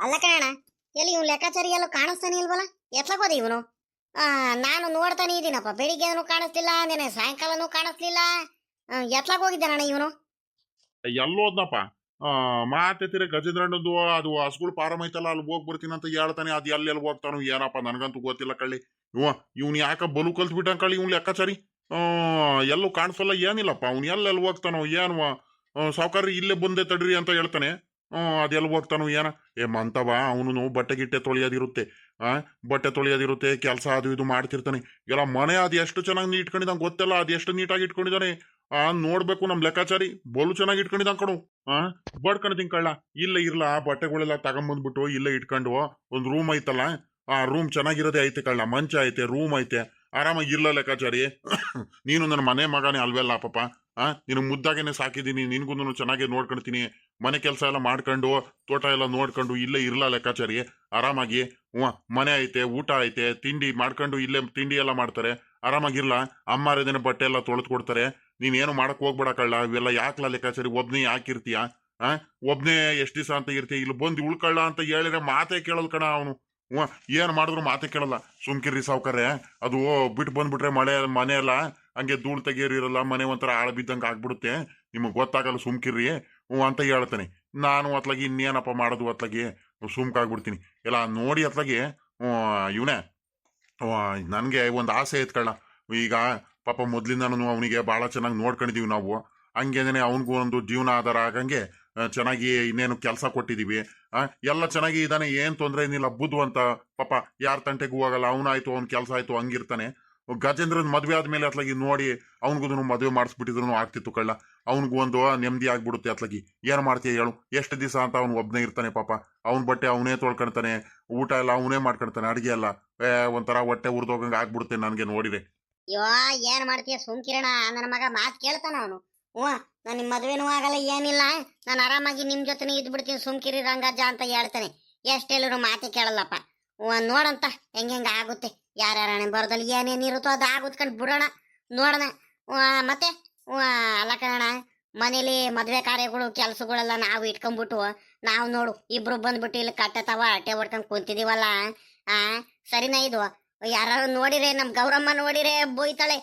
ಅಲ್ಲ ಕಣ, ಎಲ್ಲಿ ಇವ್ನು ಲೆಕ್ಕಾಚಾರಿ ಎಲ್ಲೂ ಕಾಣಿಸ್ತಾನೆ ಇಲ್ವಲ್ಲ? ಎತ್ಲಕೋದ ಇವನು? ನಾನು ನೋಡ್ತಾನೆ ಇದ್ದೀನಪ್ಪ, ಬೆಳಿಗ್ಗೆನೂ ಕಾಣಿಸ್ತಿಲ್ಲ, ನೆನೆ ಸಾಯಂಕಾಲನೂ ಕಾಣಿಸ್ಲಿಲ್ಲ. ಎತ್ಲಾಕ್ ಹೋಗಿದ್ದಾನಣ್ಣ ಇವನು? ಎಲ್ಲೋದ್ನಪ್ಪ. ಮಾತೆತ್ತಿರ ಗಜೇಂದ್ರಣ್ಣದು ಅದು ಹಸುಗಳು ಫಾರಂ ಐತಲ್ಲ, ಅಲ್ಲಿ ಹೋಗಿ ಬರ್ತೀನಿ ಅಂತ ಹೇಳ್ತಾನೆ. ಅದು ಎಲ್ಲೆಲ್ಲಿ ಹೋಗ್ತಾನು ಏನಪ್ಪ ನನಗಂತೂ ಗೊತ್ತಿಲ್ಲ ಕಳ್ಳಿ. ಇವ್ನು ಯಾಕ ಬಲು ಕಲ್ತ್ಬಿಟ್ಟ ಕಳ್ಳಿ ಇವ್ನು ಲೆಕ್ಕಾಚಾರಿ. ಎಲ್ಲೂ ಕಾಣಿಸಲ್ಲ ಏನಿಲ್ಲಪ್ಪ. ಅವ್ನು ಎಲ್ಲೆಲ್ಲಿ ಹೋಗ್ತಾನೋ ಏನು. ಸಾವುಕಾರ್ರಿ ಇಲ್ಲೇ ಬಂದೆ ತಡ್ರಿ ಅಂತ ಹೇಳ್ತಾನೆ. ಅದೆಲ್ಲ ಹೋಗ್ತಾನು ಏನ. ಮಂತವ ಅವನು ಬಟ್ಟೆ ಗಿಟ್ಟೆ ತೊಳೆಯೋದಿರುತ್ತೆ. ಬಟ್ಟೆ ತೊಳೆಯೋದಿರುತ್ತೆ, ಕೆಲಸ ಅದು ಇದು ಮಾಡ್ತಿರ್ತಾನೆ. ಎಲ್ಲ ಮನೆ ಅದು ಎಷ್ಟು ಚೆನ್ನಾಗಿ ಇಟ್ಕೊಂಡಿದ್ದಾನೆ ಗೊತ್ತಿಲ್ಲ, ಅದು ಎಷ್ಟು ನೀಟಾಗಿ ಇಟ್ಕೊಂಡಿದ್ದಾನೆ. ನೋಡ್ಬೇಕು ನಮ್ ಲೆಕ್ಕಾಚಾರಿ ಬೋಲು ಚೆನ್ನಾಗಿ ಇಟ್ಕೊಂಡಿದ್ದಾನ ಕಣು. ಬಡ್ಕೊಂಡಿದ್ದೀನಿ ಕಳ್ಳ. ಇಲ್ಲ ಇರ್ಲ ಬಟ್ಟೆಗಳೆಲ್ಲ ತಗೊಂಬಂದ್ಬಿಟ್ಟು ಇಲ್ಲೇ ಇಟ್ಕೊಂಡು ಒಂದ್ ರೂಮ್ ಐತಲ್ಲ, ಆ ರೂಮ್ ಚೆನ್ನಾಗಿರೋದೇ ಐತೆ ಕಳ್ಳ. ಮಂಚ ಐತೆ, ರೂಮ್ ಐತೆ, ಆರಾಮಾಗಿ ಇರ್ಲ ಲೆಕ್ಕಾಚಾರಿ. ನೀನು ನನ್ನ ಮನೆ ಮಗನೇ ಅಲ್ವೆಲ್ಲ ಪಾಪ. ನೀನು ಮುದ್ದಾಗೇನೆ ಸಾಕಿದ್ದೀನಿ, ನಿನ್ಗೂ ಚೆನ್ನಾಗಿ ನೋಡ್ಕೊಳ್ತೀನಿ. ಮನೆ ಕೆಲಸ ಎಲ್ಲ ಮಾಡ್ಕೊಂಡು ತೋಟ ಎಲ್ಲ ನೋಡ್ಕೊಂಡು ಇಲ್ಲೇ ಇರ್ಲ ಲೆಕ್ಕಾಚಾರಿ ಆರಾಮಾಗಿ. ಮನೆ ಐತೆ, ಊಟ ಐತೆ, ತಿಂಡಿ ಮಾಡ್ಕೊಂಡು ಇಲ್ಲೇ ತಿಂಡಿ ಎಲ್ಲ ಮಾಡ್ತಾರೆ, ಆರಾಮಾಗಿರ್ಲ. ಅಮ್ಮಾರದೇನೆ ಬಟ್ಟೆ ಎಲ್ಲ ತೊಳೆದು ಕೊಡ್ತಾರೆ. ನೀನೇನು ಮಾಡಕ್ ಹೋಗ್ಬೇಡ ಕಳ್ಳ. ಇವೆಲ್ಲ ಯಾಕಲ್ಲ ಲೆಕ್ಕಾಚಾರಿ, ಒಬ್ನೇ ಯಾಕಿರ್ತೀಯ? ಒಬ್ನೇ ಎಷ್ಟ್ ದಿವಸ ಅಂತ ಇರ್ತೀಯ? ಇಲ್ಲಿ ಬಂದು ಉಳ್ಕಳ್ಳ ಅಂತ ಹೇಳಿದ್ರೆ ಮಾತೇ ಕೇಳಲ್ ಕಣ ಅವನು. ಏನ್ ಮಾಡಿದ್ರು ಮಾತೆ ಕೇಳಲ್ಲ. ಸುಮ್ಕಿರ್ರಿ ಸಾವ್ಕಾರೆ, ಅದು ಬಿಟ್ಟು ಬಂದ್ಬಿಟ್ರೆ ಮನೆ ಎಲ್ಲ ಹಂಗೆ ಧೂಳ್ ತೆಗಿಯೋರಿರಲ್ಲ, ಮನೆ ಒಂಥರ ಆಳ ಬಿದ್ದಂಗೆ ಆಗ್ಬಿಡುತ್ತೆ, ನಿಮಗ್ ಗೊತ್ತಾಗಲ್ಲ, ಸುಮ್ಕಿರ್ರಿ ಅಂತ ಹೇಳ್ತಾನೆ. ನಾನು ಅತ್ಲಾಗಿ ಇನ್ನೇನಪ್ಪ ಮಾಡೋದು, ಅತ್ಲಾಗಿ ಸುಮ್ಕಾಗ್ಬಿಡ್ತೀನಿ ಎಲ್ಲ ನೋಡಿ. ಅತ್ಲಾಗಿ ಇವನೇ ನನ್ಗೆ ಒಂದು ಆಸೆ ಐತ್ಕಳ್ಳ. ಈಗ ಪಾಪ ಮೊದ್ಲಿಂದನೂ ಅವನಿಗೆ ಬಹಳ ಚೆನ್ನಾಗಿ ನೋಡ್ಕೊಂಡಿದೀವಿ ನಾವು. ಹಂಗೇನೆ ಅವನಿಗೂ ಒಂದು ಜೀವನ ಆಧಾರ ಆಗಂಗೆ ಚೆನ್ನಾಗಿ ಇನ್ನೇನು ಕೆಲಸ ಕೊಟ್ಟಿದೀವಿ. ಎಲ್ಲ ಚೆನ್ನಾಗಿ ಇದಾನೆ, ಏನ್ ತೊಂದ್ರೆ ಏನಿಲ್ಲ. ಬುದ್ಧವಂತ ಪಾಪ, ಯಾರ ತಂಟೆಗೂ ಹೋಗಲ್ಲ. ಅವನಾಯ್ತು ಅವ್ನ ಕೆಲಸ ಆಯ್ತು ಹಂಗಿರ್ತಾನೆ. ಗಜೇಂದ್ರನ್ ಮದ್ವೆ ಆದ್ಮೇಲೆ ಅತ್ಲಾಗಿ ನೋಡಿ ಅವನಿಗೂ ಮದ್ವೆ ಮಾಡಿಸ್ಬಿಟ್ಟಿದ್ರು ಆಗ್ತಿತ್ತು ಕಳ್ಳ. ಅವನಿಗೂ ಒಂದು ನೆಮ್ಮದಿ ಆಗ್ಬಿಡುತ್ತೆ. ಅತ್ಲಾಗಿ ಏನ್ ಮಾಡ್ತೀಯ ಹೇಳು? ಎಷ್ಟು ದಿವಸ ಅಂತ ಅವ್ನು ಒಬ್ನೇ ಇರ್ತಾನೆ ಪಾಪ. ಅವ್ನ ಬಟ್ಟೆ ಅವನೇ ತೊಳ್ಕೊಳ್ತಾನೆ, ಊಟ ಎಲ್ಲ ಅವನೇ ಮಾಡ್ಕೊಳ್ತಾನೆ, ಅಡಿಗೆ ಎಲ್ಲ ಒಂಥರ ಹೊಟ್ಟೆ ಉರ್ದೋಗಂಗ ಆಗ್ಬಿಡುತ್ತೆ ನನ್ಗೆ ನೋಡಿದ್ರೆ. ಅಯ್ಯೋ, ಏನ್ ಮಾಡ್ತೀಯ ಸುಮ್ಕಿರಣ. ನನ್ನ ಮಗ ಮಾತು ಕೇಳ್ತಾನ ಅವನು. ನಾನು ನಿಮ್ಮ ಮದ್ವೆನೂ ಆಗಲ್ಲ ಏನಿಲ್ಲ, ನಾನು ಆರಾಮಾಗಿ ನಿಮ್ ಜೊತೆನೇ ಇದ್ಬಿಡ್ತೀನಿ, ಸುಮ್ಕಿರಿ ರಂಗಜ್ಜ ಅಂತ ಹೇಳ್ತಾನೆ. ಎಷ್ಟೆಲ್ಲರೂ ಮಾತೆ ಕೇಳಲ್ಲಪ್ಪ. ನೋಡಂತ ಹೆಂಗ ಆಗುತ್ತೆ, ಯಾರ್ಯಾರ ಬರದಲ್ಲಿ ಏನೇನಿರುತ್ತೋ ಅದು ಆಗುತ್ಕೊಂಡು ಬಿಡೋಣ, ನೋಡೋಣ. ಮತ್ತೆ ಅಲ್ಲ ಕಣ, ಮನೇಲಿ ಮದ್ವೆ ಕಾರ್ಯಗಳು ಕೆಲಸಗಳೆಲ್ಲ ನಾವು ಇಟ್ಕೊಂಡ್ಬಿಟ್ಟು ನಾವು ನೋಡು ಇಬ್ರು ಬಂದ್ಬಿಟ್ಟು ಇಲ್ಲಿ ಕಟ್ಟತಾವ ಅಟ್ಟೆ ಹೊಡ್ಕೊಂಡ್ ಕುಂತಿದೀವಲ್ಲ. ಸರಿನಾ ಇದು? ಯಾರು ನೋಡಿರೆ, ನಮ್ ಗೌರಮ್ಮ ನೋಡಿರೆ ಬೋಯ್ತಾಳೆ.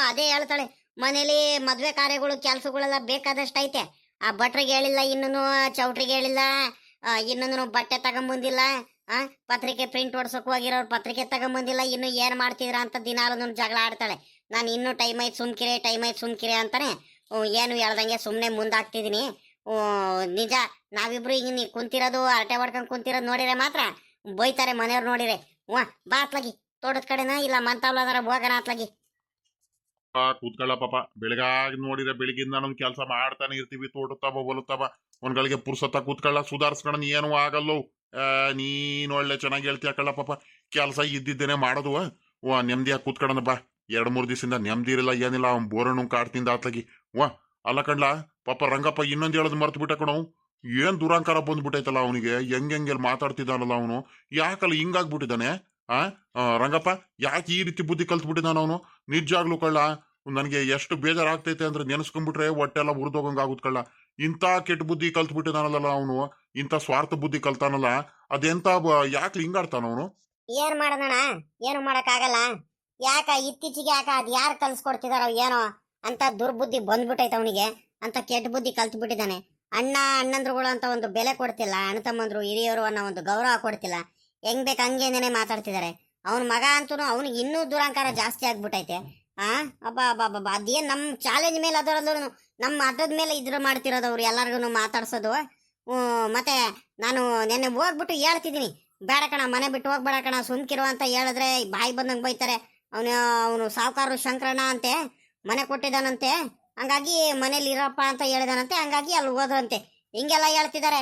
ಅದೇ ಹೇಳ್ತಾಳೆ, ಮನೇಲಿ ಮದ್ವೆ ಕಾರ್ಯಗಳು ಕೆಲಸಗಳೆಲ್ಲ ಬೇಕಾದಷ್ಟು ಐತೆ, ಆ ಭಟ್ರಿಗೆ ಹೇಳಿಲ್ಲ, ಇನ್ನೂ ಚೌಟ್ರಿಗೆ ಹೇಳಿಲ್ಲ, ಇನ್ನೊಂದು ಬಟ್ಟೆ ತಗೊಂಬಂದಿಲ್ಲ, ಪತ್ರಿಕೆ ಪ್ರಿಂಟ್ ಹೊಡ್ಸಕ್ ಹೋಗಿರೋರು ಪತ್ರಿಕೆ ತಗೊಂಬಂದಿಲ್ಲ, ಇನ್ನು ಏನ್ ಮಾಡ್ತಿದ್ರ ಅಂತ ದಿನಾಲು ಜಗಳ ಆಡ್ತಾಳೆ. ನಾನು ಇನ್ನೂ ಟೈಮ್ ಆಯ್ತು ಸುಮ್ಕಿರೆ, ಟೈಮ್ ಆಯ್ತು ಸುಮ್ಕಿರೆ ಅಂತಾನೆ ಏನು ಹೇಳ್ದಂಗೆ ಸುಮ್ಮನೆ ಮುಂದಾಗ್ತಿದ್ದೀನಿ. ನಿಜ, ನಾವಿಬ್ರು ಈಗ ನೀ ಕುಂತಿರೋದು ಹರಟೆ ಹೊಡ್ಕೊಂಡು ಕುಂತಿರೋದು ನೋಡಿರೆ ಮಾತ್ರ ಬೈತಾರೆ ಮನೆಯವ್ರು ನೋಡಿರೆ. ಬಾ ಅತ್ಲಾಗಿ ತೋಟದ ಕಡೆನ ಇಲ್ಲ ಮಂತಾವ್ಲದಾರ ಹೋಗೋಣ ಅತ್ಲಾಗಿ. ಕೂತ್ಕೊಳ್ಳ ಪಾಪ. ಬೆಳಗಾಗಿ ನೋಡಿದ್ರೆ ಬೆಳಿಗ್ಗಿಂದ ನಮ್ ಕೆಲಸ ಮಾಡ್ತಾನೆ ಇರ್ತೀವಿ, ತೋಟತ್ತವ ಹೊಲತ್ತವ. ಒಂದ್ಗಳಿಗೆ ಪುರ್ಸತ್ತ ಕೂತ್ಕೊಳ್ಳ, ಸುಧಾರಿಸ್ಕೊಳ್ಳ, ಏನು ಆಗಲ್ಲೋ. ನೀನ್ ಒಳ್ಳೆ ಚೆನ್ನಾಗಿ ಹೇಳ್ತೀಯ ಕಳ್ಳ ಪಾಪ. ಕೆಲಸ ಇದ್ದಿದ್ದೇನೆ ಮಾಡೋದು. ನೆಮ್ಮದಿಯಾಗಿ ಕೂತ್ಕೊಳ್ಳೋಣ ಬಾ. 2-3 ದಿವಸದಿಂದ ನೆಮ್ಮದಿ ಇರಲ್ಲ ಏನಿಲ್ಲ. ಅವ್ನ್ ಬೋರಣ್ಣು ಕಾಡ್ತಿಂದ ಆತ್ಲಾಗಿ. ಅಲ್ಲ ಕಣ್ಲ ಪಾಪ ರಂಗಪ್ಪ ಇನ್ನೊಂದು ಹೇಳೋದು ಮರ್ತು ಬಿಟ್ಟ ಕಣವು. ಏನ್ ದುರಾಂಕಾರ ಬಂದ್ಬಿಟ್ಟೈತಲ್ಲ ಅವನಿಗೆ. ಹೆಂಗೆಲ್ಲ ಮಾತಾಡ್ತಿದ್ದಾನಲ್ಲ ಅವನು. ಯಾಕಲ್ಲ ಹಿಂಗಾಗ್ಬಿಟ್ಟಿದ್ದಾನೆ? ರಂಗಪ್ಪ ಯಾಕೆ ಈ ರೀತಿ ಬುದ್ಧಿ ಕಲ್ತ್ಬಿಟ್ಟಿದ್ದಾನ ಅವನು? ನಿಜಾಗ್ಲು ಕಳ್ಳ, ನನಗೆ ಎಷ್ಟು ಬೇಜಾರಾಗ್ತೈತೆ ಅಂದ್ರೆ ನೆನೆಸ್ಕೊಂಡ್ಬಿಟ್ರೆ ಹೊಟ್ಟೆಲ್ಲ ಉರಿದೋಗಂಗ ಆಗುತ್ ಕಳ್ಳ. ಇಂಥ ಕೆಟ್ಟ ಬುದ್ಧಿ ಕಲ್ತ್ಬಿಟ್ಟಿದಾನಲ್ಲ ಅವನು, ಇಂಥ ಸ್ವಾರ್ಥ ಬುದ್ಧಿ ಕಲ್ತಾನಲ್ಲ, ಅದೆಂತ ಯಾಕೆ ಹಿಂಗಾಡ್ತಾನ ಅವನು? ಏನ್ ಮಾಡೋಣ, ಏನು ಮಾಡಕ್ಕಾಗಲ್ಲ. ಯಾಕ ಇತ್ತೀಚೆಗೆ ಯಾಕ ಅದ್ ಯಾರು ಕಲ್ಸ್ಕೊಡ್ತಿದಾರ ಏನೋ ಅಂತ ದುರ್ಬುದ್ಧಿ ಬಂದ್ಬಿಟ್ಟೈತೆ ಅವನಿಗೆ. ಅಂತ ಕೆಟ್ಟ ಬುದ್ಧಿ ಕಲ್ತ್ ಬಿಟ್ಟಿದ್ದಾನೆ. ಅಣ್ಣಂದ್ರುಗಳು ಅಂತ ಒಂದು ಬೆಲೆ ಕೊಡ್ತಿಲ್ಲ, ಅಣ್ಣ ತಮ್ಮಂದ್ರು ಹಿರಿಯರು ಅನ್ನೋ ಒಂದು ಗೌರವ ಕೊಡ್ತಿಲ್ಲ. ಹೆಂಗ್ ಬೇಕು ಹಂಗೇನೇನೆ ಮಾತಾಡ್ತಿದ್ದಾರೆ. ಅವನ ಮಗ ಅಂತೂ ಅವನಿಗೆ ಇನ್ನೂ ದುರಾಂಕಾರ ಜಾಸ್ತಿ ಆಗ್ಬಿಟ್ಟೈತೆ. ಅಬ್ಬಾ ಅಬ್ಬಾ, ಅದೇನ್ ನಮ್ ಚಾಲೆಂಜ್ ಮೇಲೆ ಅದರಲ್ಲೂ ನಮ್ಮ ಅಡ್ಡದ ಮೇಲೆ ಇದ್ರ ಮಾಡ್ತಿರೋದು ಅವ್ರು ಎಲ್ಲರಿಗೂ ಮಾತಾಡ್ಸೋದು. ಮತ್ತೆ ನಾನು ನೆನ್ನೆ ಹೋಗ್ಬಿಟ್ಟು ಹೇಳ್ತಿದ್ದೀನಿ, ಬೇಡ ಕಣ ಮನೆ ಬಿಟ್ಟು ಹೋಗ್ಬೇಡ ಕಣ ಸುಮ್ಕಿರು ಅಂತ ಹೇಳಿದ್ರೆ ಬಾಯಿ ಬಂದಂಗೆ ಬೈತಾರೆ. ಅವನು ಸಾವುಕಾರರು ಶಂಕರಣ್ಣ ಅಂತೆ ಮನೆ ಕೊಟ್ಟಿದ್ದಾನಂತೆ, ಹಂಗಾಗಿ ಮನೇಲಿ ಇರಪ್ಪ ಅಂತ ಹೇಳಿದಾನಂತೆ, ಹಂಗಾಗಿ ಅಲ್ಲಿ ಹೋದ್ರಂತೆ. ಹಿಂಗೆಲ್ಲ ಹೇಳ್ತಿದ್ದಾರೆ.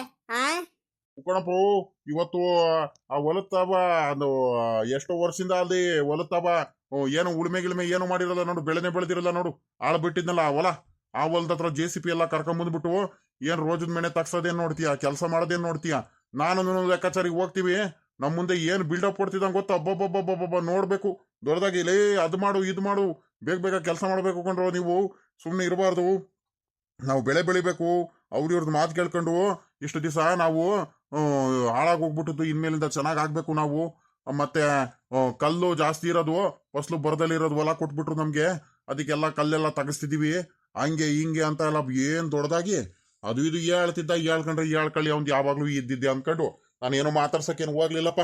ಕಣಪ್ಪ, ಇವತ್ತು ಆ ಹೊಲತ್ತವ ಅದು ಎಷ್ಟೋ ವರ್ಷದಿಂದ ಅಲ್ಲಿ ಹೊಲತ್ತವ ಏನು ಉಳುಮೆ ಗಿಳುಮೆ ಏನು ಮಾಡಿರಲ್ಲ ನೋಡು, ಬೆಳೆನೆ ಬೆಳೆದಿರಲ್ಲ ನೋಡು. ಆಳ ಬಿಟ್ಟಿದ್ನಲ್ಲ ಆ ಹೊಲ, ಆ ಹೊಲದ ಹತ್ರ JCP ಎಲ್ಲ ಕರ್ಕೊಂಬಂದ್ಬಿಟ್ಟು ಏನ್ ರೋಜದ ಮೆಣೆ ತಗ್ಸೋದೇನ್ ನೋಡ್ತೀಯ, ಕೆಲಸ ಮಾಡೋದೇನ್ ನೋಡ್ತೀಯ? ನಾನು ಲೆಕ್ಕಾಚಾರಿಗೆ ಹೋಗ್ತೀವಿ, ನಮ್ ಮುಂದೆ ಏನ್ ಬಿಲ್ಡಪ್ ಕೊಡ್ತಿದ್ದಂಗೆ ಗೊತ್ತಾ? ಅಬ್ಬಬ್ಬಬ್ಬಬ್ಬ ನೋಡ್ಬೇಕು ದೊಡ್ಡದಾಗಿ. ಲೇ ಅದು ಮಾಡು ಇದು ಮಾಡು, ಬೇಗ ಕೆಲಸ ಮಾಡ್ಬೇಕು ಕೊಂಡ್ರು. ನೀವು ಸುಮ್ಮನೆ ಇರಬಾರ್ದು, ನಾವು ಬೆಳೆ ಬೆಳಿಬೇಕು. ಅವ್ರ ಇವ್ರದ್ದು ಮಾತು ಕೇಳ್ಕೊಂಡು ಇಷ್ಟು ದಿವಸ ನಾವು ಹಾಳಾಗೋಗ್ಬಿಟ್ಟಿದ್ದು ಇನ್ಮೇಲಿಂದ ಚೆನ್ನಾಗ್ ಆಗ್ಬೇಕು ನಾವು. ಮತ್ತೆ ಕಲ್ಲು ಜಾಸ್ತಿ ಇರೋದು, ಫಸ್ಲು ಬರದಲ್ಲಿರೋದು ಹೊಲ ಕೊಟ್ಬಿಟ್ರು ನಮ್ಗೆ, ಅದಕ್ಕೆಲ್ಲ ಕಲ್ಲೆಲ್ಲ ತೆಗಿಸ್ತಿದೀವಿ, ಹಂಗೆ ಹಿಂಗೆ ಅಂತ ಎಲ್ಲ ಏನ್ ದೊಡ್ಡದಾಗಿ ಅದು ಇದು ಹೇಳ್ತಿದ್ದ. ಹೇಳ್ಕೊಂಡ್ರೆ ಹೇಳ್ಕೊಳ್ಳಿ, ಅವ್ನು ಯಾವಾಗ್ಲೂ ಇದ್ದಿದ್ದೆ ಅನ್ಕೊಂಡು ನಾನೇನು ಮಾತಾಡ್ಸಕ್ಕೇನು ಹೋಗ್ಲಿಲ್ಲಪ್ಪ.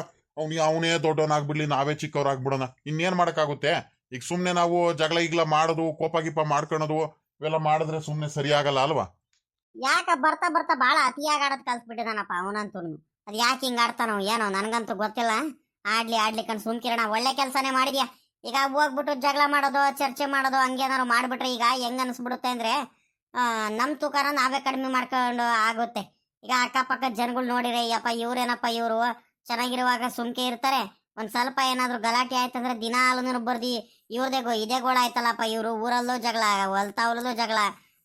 ಅವನೇ ದೊಡ್ಡವನಾಗ್ಬಿಡ್ಲಿ, ನಾವೇ ಚಿಕ್ಕವ್ರಾಗ್ಬಿಡೋಣ, ಇನ್ನೇನ್ ಮಾಡಕ್ಕಾಗುತ್ತೆ. ಈಗ ಸುಮ್ನೆ ನಾವು ಜಗಳ ಈಗ್ಲ ಮಾಡೋದು, ಕೋಪ ಗೀಪ ಮಾಡ್ಕೊಳೋದು ಇವೆಲ್ಲ ಮಾಡಿದ್ರೆ ಸುಮ್ನೆ ಸರಿಯಾಗಲ್ಲ ಅಲ್ವಾ? ಯಾಕ ಬರ್ತಾ ಬರ್ತಾ ಬಾಳ ಅತಿಯಾಗಿ ಆಡೋದ್ ಕಲ್ಸ್ಬಿಟ್ಟಿದಾನಪ್ಪ ಅವನಂತೂ. ಅದ್ ಯಾಕೆ ಹಿಂಗ ಆಡ್ತಾನೋ ಏನೋ ನನಗಂತೂ ಗೊತ್ತಿಲ್ಲ. ಆಡ್ಲಿ ಕಣ್ ಸುಮ್ಕಿರಣ, ಒಳ್ಳೆ ಕೆಲ್ಸನೇ ಮಾಡಿದ್ಯಾ. ಈಗ ಹೋಗ್ಬಿಟ್ಟು ಜಗಳ ಮಾಡೋದು, ಚರ್ಚೆ ಮಾಡೋದು ಹಂಗೇನಾರು ಮಾಡ್ಬಿಟ್ರೆ ಈಗ ಹೆಂಗ್ ಅನ್ಸ್ಬಿಡುತ್ತೆ ಅಂದ್ರೆ ನಮ್ ತೂಕನ ನಾವೇ ಕಡಿಮೆ ಮಾಡ್ಕೊಂಡು ಆಗುತ್ತೆ. ಈಗ ಅಕ್ಕಪಕ್ಕ ಜನಗಳು ನೋಡಿದ್ರೆ ಯಪ್ಪ ಇವ್ರೇನಪ್ಪ ಇವ್ರು ಚೆನ್ನಾಗಿರುವಾಗ ಸುಮ್ಕೆ ಇರ್ತಾರೆ, ಒಂದ್ ಸ್ವಲ್ಪ ಏನಾದ್ರು ಗಲಾಟೆ ಆಯ್ತಂದ್ರೆ ದಿನಾಲು ಬರ್ದಿ ಇದೇ ಗೋಳ ಆಯ್ತಲ್ಲಪ್ಪ, ಇವ್ರು ಊರಲ್ಲೂ ಜಗಳ, ಹೊಲ್ತಾವ್ರಲ್ಲೂ ಜಗಳ,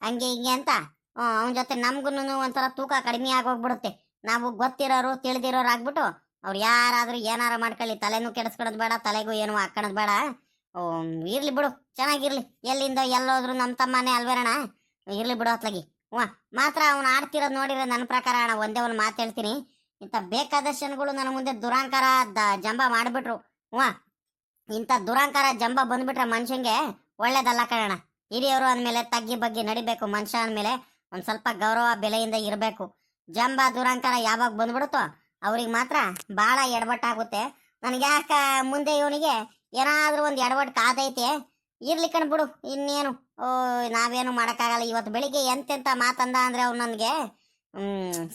ಹಂಗೆ ಹಿಂಗೆ ಅಂತ ಅವನ ಜೊತೆ ನಮ್ಗುನು ಒಂಥರ ತೂಕ ಕಡಿಮೆ ಆಗೋಗ್ಬಿಡುತ್ತೆ. ನಾವು ಗೊತ್ತಿರೋರು ತಿಳಿದಿರೋರು ಆಗ್ಬಿಟ್ಟು ಅವ್ರು ಯಾರಾದ್ರೂ ಏನಾರ ಮಾಡ್ಕೊಳ್ಳಿ, ತಲೆನೂ ಕೆಡಿಸ್ಕೊಳೋದ್ ಬೇಡ, ತಲೆಗೂ ಏನು ಹಾಕೋದ್ ಬೇಡ. ಇರ್ಲಿ ಬಿಡು, ಚೆನ್ನಾಗಿರ್ಲಿ, ಎಲ್ಲಿಂದ ಎಲ್ಲೋದ್ರು ನಮ್ ತಮ್ಮನೇ ಅಲ್ವೇರಣ, ಇರ್ಲಿ ಬಿಡು ಅತ್ಲಾಗಿ. ಮಾತ್ರ ಅವ್ನು ಆಡ್ತಿರೋದ್ ನೋಡಿದ್ರೆ ನನ್ನ ಪ್ರಕಾರ ಅಣ್ಣ ಒಂದೇ ಒಂದು ಮಾತು ಹೇಳ್ತೀನಿ, ಇಂಥ ಬೇಕಾದ ಜನಗಳು ನನ್ನ ಮುಂದೆ ದುರಾಂಕಾರ ಜಂಬ ಮಾಡ್ಬಿಟ್ರು. ಇಂಥ ದುರಾಂಕಾರ ಜಂಬ ಬಂದ್ಬಿಟ್ರೆ ಮನುಷ್ಯಂಗೆ ಒಳ್ಳೇದಲ್ಲ ಕಣ. ಹಿರಿಯವರು ಅಂದ್ಮೇಲೆ ತಗ್ಗಿ ಬಗ್ಗೆ ನಡಿಬೇಕು, ಮನುಷ್ಯ ಅಂದ್ಮೇಲೆ ಒಂದ್ ಸ್ವಲ್ಪ ಗೌರವ ಬೆಲೆಯಿಂದ ಇರಬೇಕು. ಜಂಬ ದುರಾಂಕಾರ ಯಾವಾಗ ಬಂದ್ಬಿಡುತ್ತೋ ಅವ್ರಿಗೆ ಮಾತ್ರ ಬಹಳ ಎಡವಟ್ಟಾಗುತ್ತೆ. ನನಗೆ ಯಾಕ ಮುಂದೆ ಇವನಿಗೆ ಏನಾದ್ರೂ ಒಂದು ಎಡವಟ್ಟು ಕಾದೈತೆ, ಇರ್ಲಿ ಕಣ್ಬಿಡು, ಇನ್ನೇನು ನಾವೇನು ಮಾಡೋಕ್ಕಾಗಲ್ಲ. ಇವತ್ತು ಬೆಳಿಗ್ಗೆ ಎಂತೆಂತ ಮಾತಂದ ಅಂದ್ರೆ ಅವ್ನು ನನಗೆ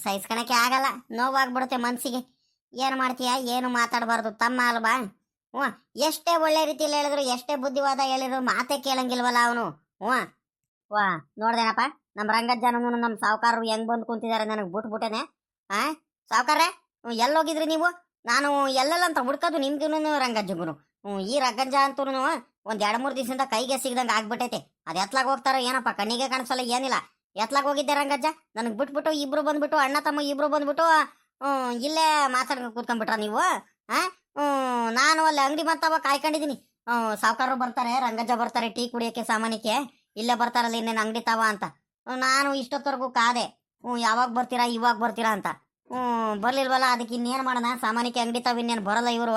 ಸಹಿಸ್ಕೊಳಕ್ಕೆ ಆಗಲ್ಲ, ನೋವಾಗ್ಬಿಡುತ್ತೆ ಮನ್ಸಿಗೆ. ಏನು ಮಾಡ್ತೀಯ, ಏನು ಮಾತಾಡಬಾರ್ದು, ತಮ್ಮ ಅಲ್ವಾ. ಎಷ್ಟೇ ಒಳ್ಳೆ ರೀತಿಯಲ್ಲಿ ಹೇಳಿದ್ರು, ಎಷ್ಟೇ ಬುದ್ಧಿವಾದ ಹೇಳಿದ್ರು ಮಾತೇ ಕೇಳಂಗಿಲ್ವಲ್ಲ ಅವನು. ನೋಡ್ದೇನಪ್ಪ ನಮ್ಮ ರಂಗಜ್ಜನೂ ನಮ್ಮ ಸಾವುಕಾರರು ಹೆಂಗ್ ಬಂದು ಕುಂತಿದ್ದಾರೆ, ನನಗೆ ಬಿಟ್ಬಿಟ್ಟೇನೆ. ಸಾವುಕಾರ್ರೆ ಎಲ್ಲೋಗಿದ್ರಿ ನೀವು? ನಾನು ಎಲ್ಲೆಲ್ಲ ಅಂತ ಹುಡ್ಕೋದು ನಿಮ್ಗೂ ರಂಗಜ್ಜಗುನು. ಈ ರಂಗಜ್ಜ ಅಂತೂ ಒಂದ್ 2-3 ದಿವಸದಿಂದ ಕೈಗೆ ಸಿಗ್ದಂಗೆ ಆಗ್ಬಿಟ್ಟೈತೆ. ಅದ್ ಎತ್ಲಾಗ ಹೋಗ್ತಾರೋ ಏನಪ್ಪ, ಕಣ್ಣಿಗೆ ಕಾಣಿಸಲ್ಲ, ಏನಿಲ್ಲ. ಎತ್ಲಾಗ ಹೋಗಿದ್ದೆ ರಂಗಜ್ಜ, ನನಗೆ ಬಿಟ್ಬಿಟ್ಟು ಇಬ್ರು ಬಂದ್ಬಿಟ್ಟು, ಅಣ್ಣ ತಮ್ಮ ಇಬ್ರು ಬಂದ್ಬಿಟ್ಟು ಇಲ್ಲೇ ಮಾತಾಡ್ಕೊಂಡು ಕೂತ್ಕೊಂಡ್ಬಿಟ್ರ ನೀವು? ನಾನು ಅಲ್ಲಿ ಅಂಗಡಿ ಬಂತವ ಕಾಯ್ಕೊಂಡಿದೀನಿ. ಸಾವುಕಾರರು ಬರ್ತಾರೆ, ರಂಗಜ್ಜ ಬರ್ತಾರೆ ಟೀ ಕುಡಿಯೋಕೆ ಸಾಮಾನ್ಯಕ್ಕೆ, ಇಲ್ಲೇ ಬರ್ತಾರಲ್ಲ ಇನ್ನೇನು ಅಂಗಡಿ ತಾವ ಅಂತ. ನಾನು ಇಷ್ಟೊತ್ತವರೆಗೂ ಕಾದೆ, ಯಾವಾಗ ಬರ್ತೀರಾ ಇವಾಗ ಬರ್ತೀರಾ ಅಂತ. ಬರ್ಲಿಲ್ವಲ್ಲ, ಅದಕ್ಕೆ ಇನ್ನೇನು ಮಾಡೋಣ, ಸಾಮಾನ್ಯಕ್ಕೆ ಅಂಗಡಿ ತಾವ ಇನ್ನೇನು ಬರಲ್ಲ ಇವರು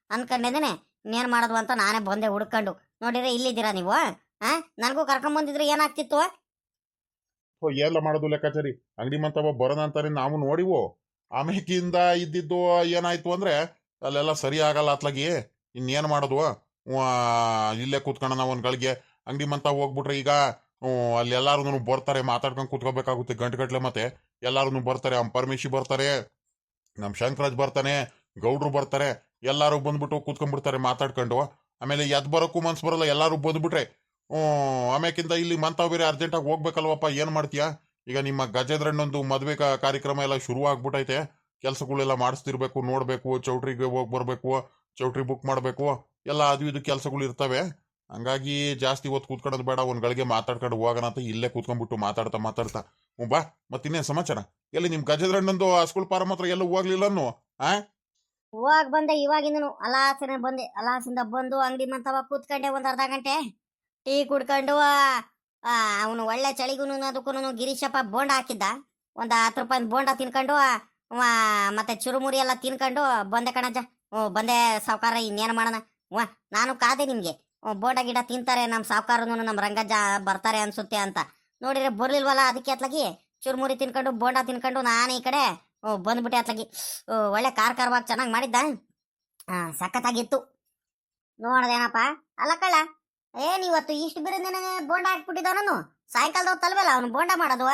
ಅನ್ಕೊಂಡಿದ್ದೇನೆ. ಇನ್ನೇನು ಮಾಡೋದು ಅಂತ ನಾನೇ ಬಂದೆ ಹುಡ್ಕೊಂಡು. ನೋಡಿದ್ರೆ ಇಲ್ಲಿದ್ದೀರಾ ನೀವು. ನನಗೂ ಕರ್ಕೊಂಬಂದಿದ್ರೆ ಏನಾಗ್ತಿತ್ತು? ಎಲ್ಲ ಮಾಡೋದು ಲೆಕ್ಕಾಚಾರಿ, ಅಂಗಡಿ ಮಂತವ ಬರೋಣ ಅಂತಾರೆ ನಾವು ನೋಡಿವು. ಆಮೇಕಿಂದ ಇದ್ದಿದ್ದು ಏನಾಯ್ತು ಅಂದ್ರೆ ಅಲ್ಲೆಲ್ಲ ಸರಿ ಆಗಲ್ಲ ಅತ್ಲಾಗಿ. ಇನ್ನೇನು ಮಾಡೋದು, ಇಲ್ಲೇ ಕೂತ್ಕೊಳ್ಳೋಣ ಒಂದ್ ಗಳಿಗೆ. ಅಂಗಡಿ ಮಂತ ಹೋಗ್ಬಿಟ್ರೆ ಈಗ ಅಲ್ಲಿ ಎಲ್ಲಾರು ಬರ್ತಾರೆ, ಮಾತಾಡ್ಕೊಂಡು ಕೂತ್ಕೋಬೇಕಾಗುತ್ತೆ ಗಂಟೆಗಟ್ಲೆ. ಮತ್ತೆ ಎಲ್ಲಾರು ಬರ್ತಾರೆ, ಪರಮೇಶಿ ಬರ್ತಾರೆ, ನಮ್ ಶಂಕರಾಜ್ ಬರ್ತಾನೆ, ಗೌಡ್ರು ಬರ್ತಾರೆ, ಎಲ್ಲಾರು ಬಂದ್ಬಿಟ್ಟು ಕೂತ್ಕೊಂಡ್ಬಿಡ್ತಾರೆ ಮಾತಾಡ್ಕೊಂಡು. ಆಮೇಲೆ ಎದ್ ಬರೋಕ್ಕೂ ಮನ್ಸು ಬರಲ್ಲ, ಎಲ್ಲಾರು ಬಂದ್ಬಿಟ್ರೆ. ಆಮೇಕಿಂತ ಇಲ್ಲಿ ಮಂತಾವ್ ಬೇರೆ ಅರ್ಜೆಂಟಾಗಿ ಹೋಗ್ಬೇಕಲ್ವಪ್ಪ, ಏನ್ ಮಾಡ್ತೀಯಾ? ಈಗ ನಿಮ್ಮ ಗಜೇಂದ್ರಣ್ಣೊಂದು ಮದ್ವೆ ಕಾರ್ಯಕ್ರಮ ಎಲ್ಲ ಶುರು ಆಗ್ಬಿಟ್ಟೈತೆ, ಕೆಲ್ಸಗಳೆಲ್ಲ ಮಾಡಿಸ್ತಿರ್ಬೇಕು, ನೋಡ್ಬೇಕು, ಚೌಟ್ರಿಗೆ ಹೋಗಿ ಬರ್ಬೇಕು, ಚೌಟ್ರಿ ಬುಕ್ ಮಾಡ್ಬೇಕು, ಎಲ್ಲ ಅದು ಇದು ಕೆಲ್ಸಗಳು ಇರ್ತವೆ. ಹಂಗಾಗಿ ಜಾಸ್ತಿ ಹೊತ್ತು ಕೂತ್ಕೊಳ್ಳೋದು ಬೇಡ, ಒಂದ್ ಗಳಿಗೆ ಮಾತಾಡ್ಕೊಂಡು ಹೋಗೋಣ ಅಂತ ಇಲ್ಲೇ ಕೂತ್ಕೊಂಡ್ಬಿಟ್ಟು ಮಾತಾಡ್ತಾ ಬಾ. ಮತ್ತಿನ್ನೇನ್ ಸಮಾಚಾರ? ಎಲ್ಲಿ ನಿಮ್ ಗಜೇಂದ್ರಣ್ಣಂದು ಸ್ಕೂಲ್ ಪಾರಂ ಹತ್ರ ಎಲ್ಲೂ ಹೋಗ್ಲಿಲ್ಲನ್ನು? ಹೋಗ್ ಬಂದೆ, ಇವಾಗಿಂದನು ಅಲಾಸನೆ ಬಂದೆ. ಅಲಾಸಿಂದ ಬಂದು ಅಂಗಡಿ ಮಂತವ ಕೂತ್ಕೊಂಡೆ ಒಂದ್ ಅರ್ಧ ಗಂಟೆ, ಟೀ ಕುಡ್ಕೊಂಡು. ಅವನು ಒಳ್ಳೆ ಚಳಿಗೂ ಅದಕ್ಕೂ ಗಿರೀಶಪ್ಪ ಬೋಂಡ ಹಾಕಿದ್ದ, ಒಂದ್ 10 ರೂಪಾಯಿ ಬೋಂಡ ತಿನ್ಕೊಂಡು ಮತ್ತೆ ಚುರುಮುರಿ ಎಲ್ಲ ತಿನ್ಕೊಂಡು ಬಂದೆ ಕಣಜ್ಜ. ಬಂದೆ ಸಾವುಕಾರ, ಇನ್ನೇನು ಮಾಡೋಣ. ನಾನು ಕಾದೆ ನಿಮ್ಗೆ, ಬೋಂಡ ಗಿಡ ತಿಂತಾರೆ ನಮ್ಮ ಸಾವುಕಾರನು, ನಮ್ಮ ರಂಗಜ್ಜ ಬರ್ತಾರೆ ಅನ್ಸುತ್ತೆ ಅಂತ. ನೋಡಿದ್ರೆ ಬರ್ಲಿಲ್ವಲ್ಲ, ಅದಕ್ಕೆ ಅತ್ಲಾಗಿ ಚುರುಮುರಿ ತಿನ್ಕೊಂಡು ಬೋಂಡ ತಿನ್ಕೊಂಡು ನಾನು ಈ ಕಡೆ ಬಂದ್ಬಿಟ್ಟೆ ಅತ್ಲಾಗಿ. ಒಳ್ಳೆ ಖಾರವಾಗಿ ಚೆನ್ನಾಗಿ ಮಾಡಿದ್ದ, ಸಖತ್ತಾಗಿತ್ತು. ನೋಡ್ದೇನಪ್ಪ ಅಲ್ಲ ಕಳ್ಳ, ಇವತ್ತು ಇಷ್ಟು ಬಿರುದೇನೆ ಬೋಂಡ ಹಾಕ್ಬಿಟ್ಟಿದ್ದ. ನಾನು ಸಾಯಂಕಾಲದ ಹೊತ್ತಲ್ವಲ್ಲ ಅವನು ಬೋಂಡ ಮಾಡೋದು,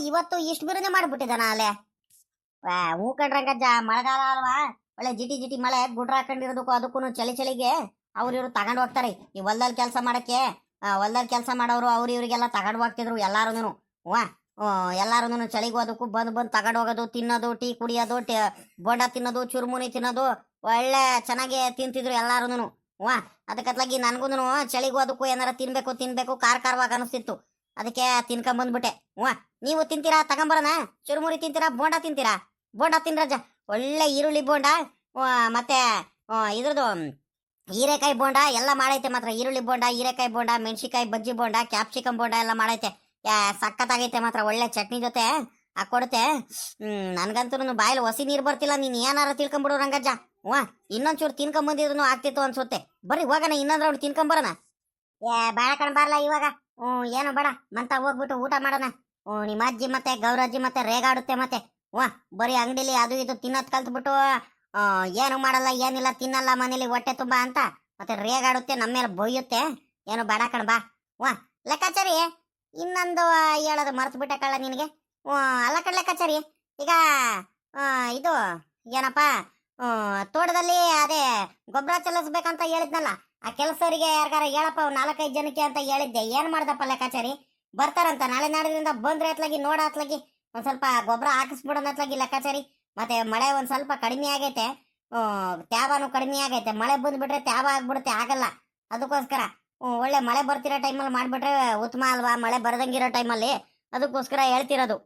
ಇವತ್ತು ಇಷ್ಟು ಬಿರುದೆ ಮಾಡ್ಬಿಟ್ಟಿದ್ದಾನ ಅಲ್ಲೇ. ಹೂ ಕಣ್ರಂಗಜ್ಜ, ಮಳೆಗಾಲ ಅಲ್ವಾ, ಒಳ್ಳೆ ಜಿಟಿ ಮಳೆ, ಗುಡ್ರ ಹಾಕೊಂಡಿರೋದಕ್ಕೂ ಅದಕ್ಕೂ ಚಳಿಗೆ ಇವ್ರು ತಗೊಂಡು ಹೋಗ್ತಾರೆ. ಈ ಹೊಲ್ದಲ್ಲಿ ಕೆಲಸ ಮಾಡಕ್ಕೆ, ಹೊಲ್ದಲ್ಲಿ ಕೆಲಸ ಮಾಡೋರು ಇವ್ರಿಗೆಲ್ಲ ತಗೊಂಡು ಹೋಗ್ತಿದ್ರು ಎಲ್ಲಾರು. ಎಲ್ಲಾರು ಚಳಿಗೆ ಹೋದಕ್ಕೂ ಬಂದು ತಗೊಂಡು ಹೋಗೋದು, ತಿನ್ನೋದು, ಟೀ ಕುಡಿಯೋದು, ಬೋಂಡ ತಿನ್ನೋದು, ಚುರುಮುನಿ ತಿನ್ನೋದು, ಒಳ್ಳೆ ಚೆನ್ನಾಗಿ ತಿಂತಿದ್ರು ಎಲ್ಲಾರು. ಅದಕ್ಕತ್ಲಾಗಿ ನನ್ಗೂ ಚಳಿಗೆ ಹೋದಕ್ಕೂ ಏನಾರ ತಿನ್ಬೇಕು ಖಾರವಾಗಿ ಅನಿಸ್ತಿತ್ತು, ಅದಕ್ಕೆ ತಿನ್ಕೊಂಬಂದ್ಬಿಟ್ಟೆ. ನೀವು ತಿಂತೀರಾ? ತಗೊಂಬರೋಣ. ಚುರುಮುರಿ ತಿಂತೀರಾ? ಬೋಂಡ ತಿಂತೀರಾ? ಬೋಂಡ ತಿನ್ರಜ್ಜ, ಒಳ್ಳೆ ಈರುಳ್ಳಿ ಬೋಂಡ, ಮತ್ತೆ ಇದ್ರದ್ದು ಹೀರೆಕಾಯಿ ಬೋಂಡ ಎಲ್ಲ ಮಾಡೈತೆ. ಮಾತ್ರ ಈರುಳ್ಳಿ ಬೋಂಡ, ಹೀರೆಕಾಯಿ ಬೋಂಡ, ಮೆಣಸಿಕಾಯಿ ಬಜ್ಜಿ ಬೋಂಡ, ಕ್ಯಾಪ್ಸಿಕಮ್ ಬೋಂಡ ಎಲ್ಲ ಮಾಡೈತೆ. ಸಖತ್ತಾಗೈತೆ ಮಾತ್ರ. ಒಳ್ಳೆ ಚಟ್ನಿ ಜೊತೆ ಕೊಡುತ್ತೆ. ನನ್ಗಂತೂ ಬಾಯಲ್ಲಿ ಹೊಸಿ ನೀರು ಬರ್ತಿಲ್ಲ. ನೀನು ಏನಾರ ತಿಳ್ಕೊಂಬಿಡು ರಂಗಜ್ಜ. ವಾ ಇನ್ನೊಂಚೂರು ತಿನ್ಕೊಂಬಂದಿದ್ರು ಆಗ್ತಿತ್ತು ಅನ್ಸುತ್ತೆ. ಬರ್ರಿ ಹೋಗೋಣ, ಇನ್ನೊಂದು ರೌಂಡ್ ತಿನ್ಕೊಂಬರೋಣ. ಬೇಡ ಕಣ್ ಬಾರ್ಲ ಇವಾಗ. ಏನು ಬೇಡ, ಮಂತ ಹೋಗ್ಬಿಟ್ಟು ಊಟ ಮಾಡೋಣ. ನಿಮ್ಮ ಅಜ್ಜಿ ಮತ್ತೆ ಗೌರಜ್ಜಿ ಮತ್ತೆ ರೇಗಾಡುತ್ತೆ ಮತ್ತೆ. ವಾ ಬರೀ ಅಂಗಡಿಲಿ ಅದು ಇದು ತಿನ್ನೋದ್ ಕಲ್ತ್ಬಿಟ್ಟು ಏನು ಮಾಡಲ್ಲ ಏನಿಲ್ಲ, ತಿನ್ನಲ್ಲ ಮನೇಲಿ ಹೊಟ್ಟೆ ತುಂಬಾ ಅಂತ ಮತ್ತೆ ರೇಗಾಡುತ್ತೆ, ನಮ್ಮ ಮೇಲೆ ಬೊಯ್ಯುತ್ತೆ. ಏನು ಬೇಡ ಕಣ್ ಬಾ. ವಾ ಲೆಕ್ಕಾಚಾರಿ ಇನ್ನೊಂದು ಹೇಳೋದು ಮರ್ತು ಬಿಟ್ಟೆ ಕಳ್ಳ ನಿನಗೆ. ಅಲ್ಲ ಕಣ್ ಲೆಕ್ಕಾಚಾರಿ, ಈಗ ಇದು ಏನಪ್ಪ, ತೋಟದಲ್ಲಿ ಅದೇ ಗೊಬ್ಬರ ಚಲಿಸ್ಬೇಕಂತ ಹೇಳಿದ್ನಲ್ಲ, ಆ ಕೆಲಸರಿಗೆ ಯಾರಿಗಾರ ಹೇಳಪ್ಪ 4-5 ಜನಕ್ಕೆ ಅಂತ ಹೇಳಿದ್ದೆ. ಏನ್ ಮಾಡ್ದಪ್ಪ ಲೆಕ್ಕಾಚಾರಿ? ಬರ್ತಾರಂತ ನಾಳೆ ನಾಡಿದಿಂದ ಬಂದ್ರೆ ಅತ್ಲಾಗಿ ನೋಡ ಅತ್ಲಾಗಿ ಒಂದ್ ಸ್ವಲ್ಪ ಗೊಬ್ಬರ ಹಾಕಿಸ್ಬಿಡೋಣ ಅತ್ಲಾಗಿ ಲೆಕ್ಕಾಚಾರಿ. ಮತ್ತೆ ಮಳೆ ಒಂದ್ ಸ್ವಲ್ಪ ಕಡಿಮೆ ಆಗೈತೆ, ತ್ಯಾವನು ಕಡಿಮೆ ಆಗೈತೆ. ಮಳೆ ಬಂದ್ಬಿಟ್ರೆ ತ್ಯಾವ ಆಗ್ಬಿಡುತ್ತೆ, ಆಗಲ್ಲ. ಅದಕ್ಕೋಸ್ಕರ ಒಳ್ಳೆ ಮಳೆ ಬರ್ತಿರೋ ಟೈಮಲ್ಲಿ ಮಾಡ್ಬಿಟ್ರೆ ಉತ್ತಮ ಅಲ್ವಾ, ಮಳೆ ಬರದಂಗಿರೋ ಟೈಮಲ್ಲಿ. ಅದಕ್ಕೋಸ್ಕರ ಹೇಳ್ತಿರೋದು.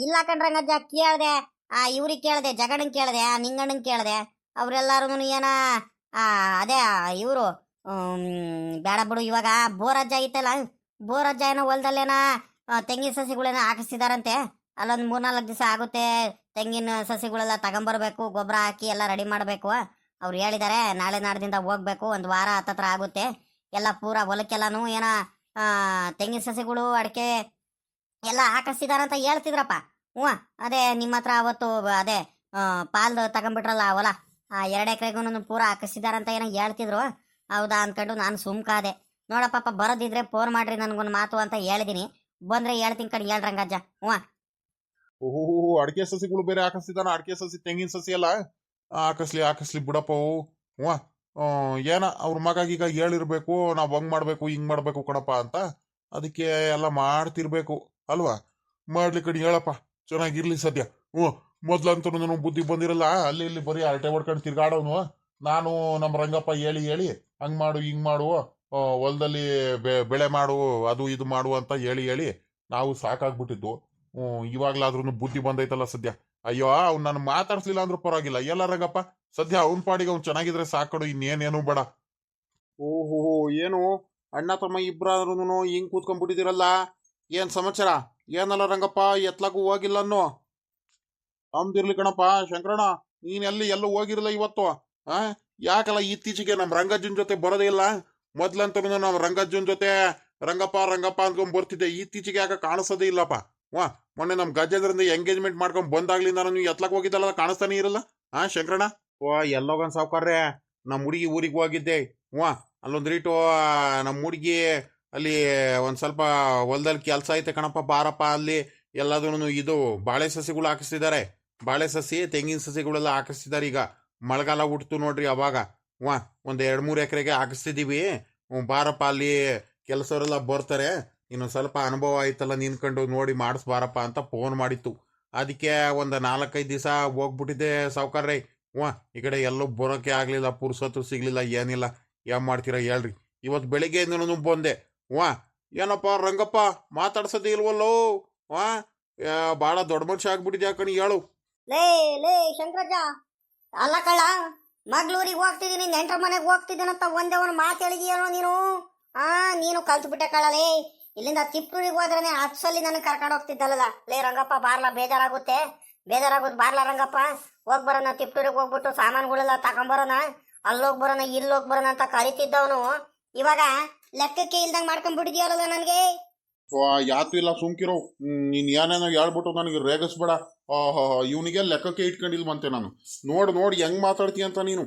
ಇಲ್ಲ ಕಣ್ರಂಗಜ್ಜ, ಕೇಳ್ದೆ, ಇವ್ರಿಗೆ ಕೇಳ್ದೆ, ಜಗಣ್ಣಂಗೆ ಕೇಳ್ದೆ, ನಿಂಗಣ್ಣಂಗೆ ಕೇಳ್ದೆ. ಅವ್ರೆಲ್ಲಾರು ಏನ ಅದೇ ಇವರು ಬೇಡ ಬಿಡು ಇವಾಗ ಬೋರಜ್ಜ ಐತಲ್ಲ, ಬೋರಜ್ಜ ಏನೋ ಹೊಲದಲ್ಲೇನ ತೆಂಗಿನ ಸಸಿಗಳೇನೋ ಹಾಕಿಸ್ತಿದಾರಂತೆ. ಅಲ್ಲೊಂದು 3-4 ದಿವಸ ಆಗುತ್ತೆ. ತೆಂಗಿನ ಸಸಿಗಳೆಲ್ಲ ತಗೊಂಬರ್ಬೇಕು, ಗೊಬ್ಬರ ಹಾಕಿ ಎಲ್ಲ ರೆಡಿ ಮಾಡಬೇಕು. ಅವ್ರು ಹೇಳಿದ್ದಾರೆ ನಾಳೆ ನಾಡ್ದಿಂದ ಹೋಗ್ಬೇಕು, 1 ವಾರ ಹತ್ತತ್ರ ಆಗುತ್ತೆ. ಎಲ್ಲ ಪೂರ ಹೊಲಕ್ಕೆಲ್ಲಾನು ಏನೋ ತೆಂಗಿನ ಸಸಿಗಳು ಅಡಿಕೆ ಎಲ್ಲ ಹಾಕಿಸ್ತಿದಾರಂತ ಹೇಳ್ತಿದ್ರಪ್ಪ. ಹ್ಞೂ ಅದೇ ನಿಮ್ಮ ಹತ್ರ ಅವತ್ತು ಅದೇ ಪಾಲ್ದು ತಗೊಂಡ್ಬಿಟ್ರಲ್ಲ ಹೊಲ, 2 ಎಕರೆಗೂ ಪೂರ ಹಾಕಿಸ್ತಿದಾರಂತ ಏನೋ ಹೇಳ್ತಿದ್ರು. ಹೌದಾ ಅಂದ್ಕೊಂಡು ನಾನು ಸುಮ್ಕಾದೆ. ನೋಡಪ್ಪ ಬರೋದಿದ್ರೆ ಫೋನ್ ಮಾಡ್ರಿ ನನ್ಗೊಂದು ಮಾತು ಅಂತ ಹೇಳಿದೀನಿ. ಬಂದ್ರೆ ಹೇಳ್ತೀನಿ ಕಣ್, ಹೇಳ್ರಂಗಜ್ಜ. ಹ್ಞೂ ಓಹೋ ಅಡಿಕೆ ಸಸಿಗಳು ಬೇರೆ ಹಾಕಿಸ್ತಿದಾನ. ಅಡಿಕೆ ಸಸಿ ತೆಂಗಿನ ಸಸಿ ಎಲ್ಲ ಹಾಕಿಸ್ಲಿ ಬಿಡಪ್ಪ. ಹ್ಞೂ ಏನ ಅವ್ರ ಮಗೀಗ ಹೇಳಿರ್ಬೇಕು, ನಾವು ಹಂಗ್ ಮಾಡ್ಬೇಕು ಹಿಂಗ್ ಮಾಡ್ಬೇಕು ಕಣಪ್ಪ ಅಂತ. ಅದಕ್ಕೆ ಎಲ್ಲ ಮಾಡ್ತಿರ್ಬೇಕು ಅಲ್ವಾ. ಮಾಡ್ಲಿ ಕಣಿ ಹೇಳಪ್ಪ, ಚೆನ್ನಾಗಿರ್ಲಿ ಸದ್ಯ. ಮೊದ್ಲಂತೂ ಬುದ್ಧಿ ಬಂದಿರಲ್ಲ, ಅಲ್ಲಿ ಇಲ್ಲಿ ಬರೀ ಹರಟೆ ಹೊಡ್ಕೊಂಡು ತಿರ್ಗಾಡೋನು. ನಾನು ನಮ್ಮ ರಂಗಪ್ಪ ಹೇಳಿ ಹಂಗ್ ಮಾಡು ಹಿಂಗ್ ಮಾಡು, ಹೊಲದಲ್ಲಿ ಬೆಳೆ ಮಾಡು, ಅದು ಇದು ಮಾಡು ಅಂತ ಹೇಳಿ ನಾವು ಸಾಕಾಗ್ಬಿಟ್ಟಿದ್ದು. ಇವಾಗ್ಲಾದ್ರೂ ಬುದ್ಧಿ ಬಂದೈತಲ್ಲ ಸದ್ಯ. ಅಯ್ಯೋ ಅವ್ನು ನಾನು ಮಾತಾಡ್ಸ್ಲಿಲ್ಲ ಅಂದ್ರೂ ಪರವಾಗಿಲ್ಲ, ಎಲ್ಲ ರಂಗಪ್ಪ ಸದ್ಯ ಅವ್ನ ಪಾಡಿಗೆ ಅವ್ನು ಚೆನ್ನಾಗಿದ್ರೆ ಸಾಕಡು, ಇನ್ನೇನೇನು ಬೇಡ. ಓಹೋ ಏನು ಅಣ್ಣ ತಮ್ಮ ಇಬ್ಬರಾದ್ರೂ ಹಿಂಗ್ ಕೂತ್ಕೊಂಡ್ಬಿಟ್ಟಿದಿರಲ್ಲ, ಏನ್ ಸಮಾಚಾರ? ಏನಲ್ಲ ರಂಗಪ್ಪ ಎತ್ಲಾಗೂ ಹೋಗಿಲ್ಲ ಅನ್ನೋ. ನಮ್ದಿರ್ಲಿ ಕಣಪ್ಪ ಶಂಕರಣ್ಣ, ನೀನ್ ಎಲ್ಲೂ ಹೋಗಿರಲ್ಲ ಇವತ್ತು. ಯಾಕಲ್ಲ ಇತ್ತೀಚೆಗೆ ನಮ್ ರಂಗಜ್ಜನ್ ಜೊತೆ ಬರೋದೇ ಇಲ್ಲ? ಮೊದ್ಲಂತ ನಮ್ ರಂಗಜ್ಜನ್ ಜೊತೆ ರಂಗಪ್ಪ ಅಂದ್ಕೊಂಡ್ ಬರ್ತಿದ್ದೆ, ಇತ್ತೀಚೆಗೆ ಯಾಕೆ ಕಾಣಿಸೋದೇ ಇಲ್ಲಪ್ಪ. ಮೊನ್ನೆ ನಮ್ ಗಜೇಂದ್ರಿಂದ ಎಂಗೇಜ್ಮೆಂಟ್ ಮಾಡ್ಕೊಂಡ್ ಬಂದಾಗ್ಲಿಂದ ನೀವು ಎತ್ಲಕ್ ಹೋಗಿದ್ದಲ್ಲ, ಕಾಣಿಸ್ತಾನೆ ಇರಲ್ಲ ಶಂಕರಣ್ಣ. ಎಲ್ಲೋಗನ್ ಸಾವ್ಕಾರ್ರೆ, ನಮ್ ಹುಡುಗಿ ಊರಿಗೆ ಹೋಗಿದ್ದೆ. ಅಲ್ಲೊಂದ್ ರೀಟು ನಮ್ ಹುಡುಗಿ ಅಲ್ಲಿ ಒಂದ್ ಸ್ವಲ್ಪ ಹೊಲದಲ್ಲಿ ಕೆಲಸ ಐತೆ ಕಣಪ್ಪ, ಬಾರಪ್ಪ ಅಲ್ಲಿ ಎಲ್ಲದೂ ಇದು ಬಾಳೆ ಸಸಿಗಳು ಹಾಕಿಸ್ತಿದ್ದಾರೆ. ಬಾಳೆ ಸಸಿ ತೆಂಗಿನ ಸಸಿಗಳೆಲ್ಲ ಹಾಕಿಸ್ತಿದ್ದಾರೆ. ಈಗ ಮಳೆಗಾಲ ಹುಟ್ಟಿತು ನೋಡ್ರಿ ಅವಾಗ. ಒಂದ್ 2-3 ಎಕರೆಗೆ ಹಾಕಿಸ್ತಿದೀವಿ. ಬಾರಪ್ಪ ಅಲ್ಲಿ ಕೆಲಸವರೆಲ್ಲ ಬರ್ತಾರೆ, ಇನ್ನೊಂದ್ ಸ್ವಲ್ಪ ಅನುಭವ ಆಯ್ತಲ್ಲ ನಿನ್ಕೊಂಡು ನೋಡಿ ಮಾಡಿಸ್ಬಾರಪ್ಪ ಅಂತ ಫೋನ್ ಮಾಡಿತ್ತು. ಅದಕ್ಕೆ ಒಂದು 4-5 ದಿವಸ ಹೋಗ್ಬಿಟ್ಟಿದ್ದೆ ಸಾವ್ಕಾರ್ರೆ. ಈ ಕಡೆ ಎಲ್ಲೂ ಬರೋಕೆ ಆಗ್ಲಿಲ್ಲ, ಪುರ್ಸೊತ್ತು ಸಿಗ್ಲಿಲ್ಲ, ಏನಿಲ್ಲ. ಏನ್ ಮಾಡ್ತೀರಾ ಹೇಳ್ರಿ. ಇವತ್ತು ಬೆಳಿಗ್ಗೆಯಿಂದ ಬಂದೆ. ಏನಪ್ಪ ರಂಗಪ್ಪ ಮಾತಾಡ್ಸೋದೇ ಇಲ್ವಲ್ಲೋ? ಬಾಳ ದೊಡ್ಡ ಮನುಷ್ಯ ಆಗ್ಬಿಟ್ಟಿದ್ಯಾ ಕಣಿ, ಹೇಳು. ಲೇ ಶಂಕರಜ್ಜ, ಅಲ್ಲ ಕಳ್ಳ, ಮಗ್ಳೂರಿಗೆ ಹೋಗ್ತಿದ್ದೀನಿ, ನೆಂಟ್ರ ಮನೆಗೆ ಹೋಗ್ತಿದ್ದೀನಂತ ಒಂದೇ ಒಂದು ಮಾತು ಹೇಳಿದೀಯನೋ ನೀನು. ನೀನು ಕಲ್ತು ಬಿಟ್ಟೆ ಕಳ್ಳಲೇ. ಇಲ್ಲಿಂದ ತಿಪ್ಪೂರಿಗೆ ಹೋದ್ರೆ ಅಚ್ಚಲ್ಲಿ ನನಗೆ ಕರ್ಕೊಂಡು ಹೋಗ್ತಿದ್ದಲ್ಲ. ಲೇ ರಂಗಪ್ಪ ಬಾರ್ಲಾ, ಬೇಜಾರಾಗುತ್ತೆ ಬಾರ್ಲಾ ರಂಗಪ್ಪ. ಹೋಗ್ ಬರೋಣ, ತಿಪ್ಪೂರಿಗೆ ಹೋಗ್ಬಿಟ್ಟು ಸಾಮಾನುಗಳೆಲ್ಲ ತಗೊಂಬರೋಣ, ಅಲ್ಲೋಗಿ ಬರೋಣ ಇಲ್ಲೋಗಿ ಬರೋಣ ಅಂತ ಕರಿತಿದ್ದವನು ಇವಾಗ ಲೆಕ್ಕಕ್ಕೆ ಇಲ್ದಂಗೆ ಮಾಡ್ಕೊಂಡ್ಬಿಟ್ಟಿದ್ಯಾರಲ್ಲ ನನಗೆ. ಯಾತು ಇಲ್ಲ ಸುಮ್ಕಿರೋ. ನೀನ್ ಏನೇನೋ ಹೇಳ್ಬಿಟ್ಟು ನನಗೆ ರೇಗಿಸ್ಬೇಡ. ಇವನಿಗೆ ಲೆಕ್ಕಕ್ಕೆ ಇಟ್ಕೊಂಡಿಲ್ವಂತೆ ನಾನು. ನೋಡಿ ಹೆಂಗ್ ಮಾತಾಡ್ತೀಯ ಅಂತ ನೀನು.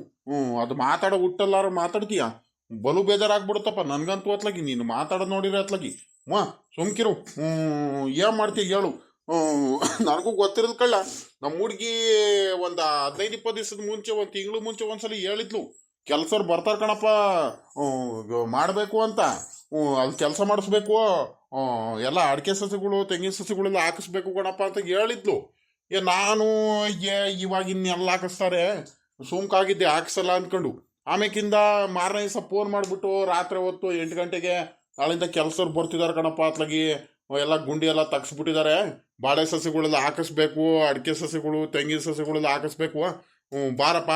ಅದು ಮಾತಾಡೋ ಹುಟ್ಟಲ್ಲಾರು ಮಾತಾಡ್ತೀಯ, ಬಲು ಬೇಜಾರಾಗ್ಬಿಡುತ್ತಪ್ಪ ನನ್ಗಂತೂ ಅತ್ಲಾಗಿ. ನೀನು ಮಾತಾಡೋದು ನೋಡಿದ್ರೆ ಅತ್ಲಾಗಿ. ಸುಮ್ಕಿರು. ಏನ್ ಮಾಡ್ತೀಯ ಹೇಳು. ನನಗೂ ಗೊತ್ತಿರೋದು ಕಳ್ಳ, ನಮ್ಮ ಹುಡುಗಿ ಒಂದು 15-20 ದಿವಸದ ಮುಂಚೆ, 1 ತಿಂಗಳು ಮುಂಚೆ ಒಂದ್ಸಲ ಹೇಳಿದ್ಲು, ಕೆಲ್ಸವ್ರು ಬರ್ತಾರ ಕಣಪ್ಪ ಮಾಡಬೇಕು ಅಂತ. ಅಲ್ಲಿ ಕೆಲಸ ಮಾಡಿಸ್ಬೇಕು, ಎಲ್ಲ ಅಡಿಕೆ ಸಸಿಗಳು ತೆಂಗಿನ ಸಸಿಗಳೆಲ್ಲ ಹಾಕಿಸ್ಬೇಕು ಕಣಪ್ಪ ಅಂತ ಹೇಳಿದ್ಲು. ನಾನು ಇವಾಗ ಇನ್ನೆಲ್ಲ ಹಾಕಿಸ್ತಾರೆ ಸುಮ್ಕಾಗಿದ್ದೆ, ಹಾಕಿಸಲ್ಲ ಅಂದ್ಕೊಂಡು. ಆಮೇಕಿಂದ ಮಾರನೇ ದಿವಸ ಫೋನ್ ಮಾಡಿಬಿಟ್ಟು ರಾತ್ರಿ ಹೊತ್ತು 8 ಗಂಟೆಗೆ ನಾಳಿಂದ ಕೆಲಸವ್ರು ಬರ್ತಿದ್ದಾರೆ ಕಣಪ್ಪ ಅತ್ಲಾಗಿ, ಎಲ್ಲ ಗುಂಡಿ ಎಲ್ಲ ತಗ್ಸ್ಬಿಟ್ಟಿದ್ದಾರೆ, ಬಾಳೆ ಸಸಿಗಳೆಲ್ಲ ಹಾಕಿಸ್ಬೇಕು, ಅಡಿಕೆ ಸಸಿಗಳು ತೆಂಗಿನ ಸಸಿಗಳೆಲ್ಲ ಹಾಕಿಸ್ಬೇಕು, ಬಾರಪ್ಪ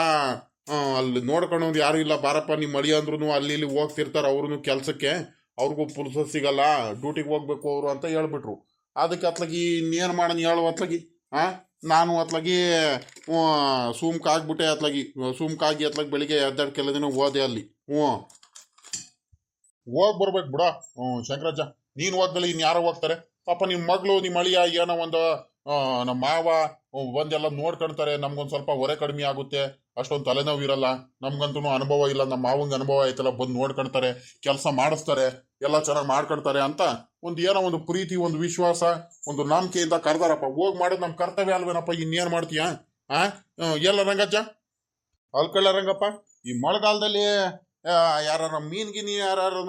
ಅಲ್ಲಿ ನೋಡ್ಕೊಳ್ಳೋದು ಯಾರು ಇಲ್ಲ, ಬಾರಪ್ಪ ನಿಮ್ಮ ಮಳಿ ಅಂದ್ರೂ ಅಲ್ಲಿ ಇಲ್ಲಿ ಹೋಗ್ತಿರ್ತಾರೆ ಅವ್ರೂ ಕೆಲಸಕ್ಕೆ, ಅವ್ರಿಗೂ ಪುರ್ಸೊತ್ತು ಸಿಗಲ್ಲ, ಡ್ಯೂಟಿಗೆ ಹೋಗ್ಬೇಕು ಅವರು ಅಂತ ಹೇಳ್ಬಿಟ್ರು. ಅದಕ್ಕೆ ಅತ್ಲಾಗಿ ಇನ್ನೇನು ಮಾಡೋಣ ಹೇಳು ಅತ್ಲಾಗಿ ಆ ನಾನು ಅತ್ಲಾಗಿ ಸುಮ್ಕಾಗ್ಬಿಟ್ಟೆ ಅತ್ಲಾಗಿ ಸುಮ್ಕಾಗಿ ಅತ್ಲಾಗಿ ಬೆಳಿಗ್ಗೆ ಎದ್ದಾಡ್ ಕೆಲ ದಿನ ಹೋದೆ ಅಲ್ಲಿ ಹೋಗಿ ಬರ್ಬೇಕು ಬಿಡ ಶಂಕರಾಜ ನೀನು ಹೋಗ್ದಲ್ಲಿ ಇನ್ನು ಯಾರೋ ಹೋಗ್ತಾರೆ ಪಾಪ ನಿಮ್ಮ ಮಗಳು ನಿಮ್ಮ ಅಳಿಯ ಏನೋ ಒಂದು ನಮ್ಮ ಮಾವ ಬಂದೆಲ್ಲ ನೋಡ್ಕೊಳ್ತಾರೆ ನಮ್ಗೊಂದು ಸ್ವಲ್ಪ ಹೊರೆ ಕಡಿಮೆ ಆಗುತ್ತೆ ಅಷ್ಟೊಂದು ತಲೆನೋವು ಇರಲ್ಲ ನಮ್ಗಂತೂ ಅನುಭವ ಇಲ್ಲ ನಮ್ಮ ಮಾವಂಗೆ ಅನುಭವ ಆಯ್ತಲ್ಲ ಬಂದು ನೋಡ್ಕೊಳ್ತಾರೆ ಕೆಲಸ ಮಾಡಿಸ್ತಾರೆ ಎಲ್ಲ ಚೆನ್ನಾಗಿ ಮಾಡ್ಕೊಳ್ತಾರೆ ಅಂತ ಒಂದು ಏನೋ ಒಂದು ಪ್ರೀತಿ ಒಂದು ವಿಶ್ವಾಸ ಒಂದು ನಂಬಿಕೆಯಿಂದ ಕರ್ದಾರಪ್ಪ ಹೋಗಿ ಮಾಡೋದು ನಮ್ಮ ಕರ್ತವ್ಯ ಅಲ್ವೇನಪ್ಪ ಇನ್ನೇನು ಮಾಡ್ತೀಯಾ ಎಲ್ಲ ರಂಗಜ್ಜ ಅಲ್ಕಳ್ಳ ರಂಗಪ್ಪ ಈ ಮಳೆಗಾಲದಲ್ಲಿ ಯಾರು ಮೀನ್ಗಿನಿ ಯಾರು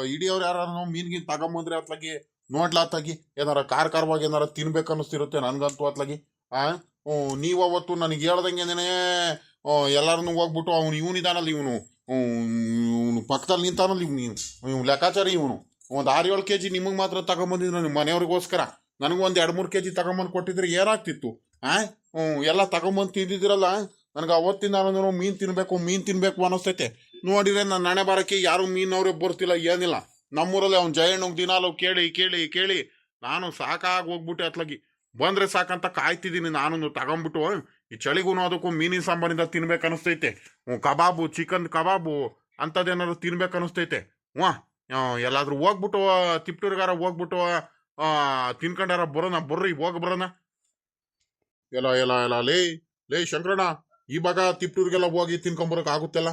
ಹಿಡಿಯೋರು ಯಾರು ಮೀನ್ಗಿನ್ ತಗೊಂಬಂದ್ರೆ ಅತ್ಲಾಗಿ ನೋಡ್ಲಾತ್ತಾಗಿ ಏನಾರ ಖಾರವಾಗಿ ಏನಾರ ತಿನ್ಬೇಕು ಅನ್ನಿಸ್ತಿರುತ್ತೆ ನನಗಂತೂ ಅತ್ಲಾಗಿ ನೀವು ಅವತ್ತು ನನಗೆ ಹೇಳ್ದಂಗೆನೇ ಎಲ್ಲಾರನ್ನು ಹೋಗ್ಬಿಟ್ಟು ಅವ್ನು ಇವನಿದಾನಲ್ಲ ಇವನು ಪಕ್ಕದಲ್ಲಿ ನಿಂತಾನಲ್ಲ ಇವನು ಲೆಕ್ಕಾಚಾರಿ ಇವನು ಒಂದು 6-7 ಕೆಜಿ ನಿಮಗೆ ಮಾತ್ರ ತಗೊಂಬಂದಿದ್ರು ನಿಮ್ಮ ಮನೆಯವ್ರಿಗೋಸ್ಕರ ನನಗೂ ಒಂದು 2-3 ಕೆಜಿ ತಗೊಂಬಂದು ಕೊಟ್ಟಿದ್ರೆ ಏನಾಗ್ತಿತ್ತು ಎಲ್ಲ ತಗೊಂಬಂದು ತಿಂದಿದ್ದೀರಲ್ಲ ನನಗೆ ಅವತ್ತಿಂದ ನಾನು ಮೀನು ತಿನ್ಬೇಕು ಅನ್ನಿಸ್ತೈತೆ ನೋಡಿದ್ರೆ ನನ್ನ ನಾಣೆ ಬಾರಕ್ಕೆ ಯಾರು ಮೀನವ್ರೆ ಬರ್ತಿಲ್ಲ ಏನಿಲ್ಲ ನಮ್ಮೂರಲ್ಲಿ ಅವ್ನು ಜಯಣ್ಣಗೆ ದಿನಾಲು ಕೇಳಿ ನಾನು ಸಾಕಾಗಿ ಹೋಗ್ಬಿಟ್ಟೆ ಅತ್ಲಾಗಿ ಬಂದ್ರೆ ಸಾಕಂತ ಕಾಯ್ತಿದ್ದೀನಿ ನಾನು ತಗೊಂಬಿಟ್ಟು ಈ ಚಳಿಗೂ ಅದಕ್ಕೂ ಮೀನಿನ ಸಾಂಬಾರಿಂದ ತಿನ್ಬೇಕು ಅನಿಸ್ತೈತೆ ಕಬಾಬು ಚಿಕನ್ ಕಬಾಬು ಅಂಥದ್ದೇನಾದ್ರು ತಿನ್ಬೇಕು ಅನಿಸ್ತೈತೆ ಎಲ್ಲಾದ್ರೂ ಹೋಗ್ಬಿಟ್ಟು ತಿಪ್ಟೂರ್ಗಾರ ಹೋಗ್ಬಿಟ್ಟು ತಿನ್ಕೊಂಡಾರ ಬರ್ರಿ ಬರೋಣ ಎಲ್ಲ ಲೇ ಶಂಕರಣ್ಣ ಈ ಭಾಗ ತಿಪ್ಟೂರ್ಗೆಲ್ಲ ಹೋಗಿ ತಿನ್ಕೊಂಬರಕ್ ಆಗುತ್ತಲ್ಲ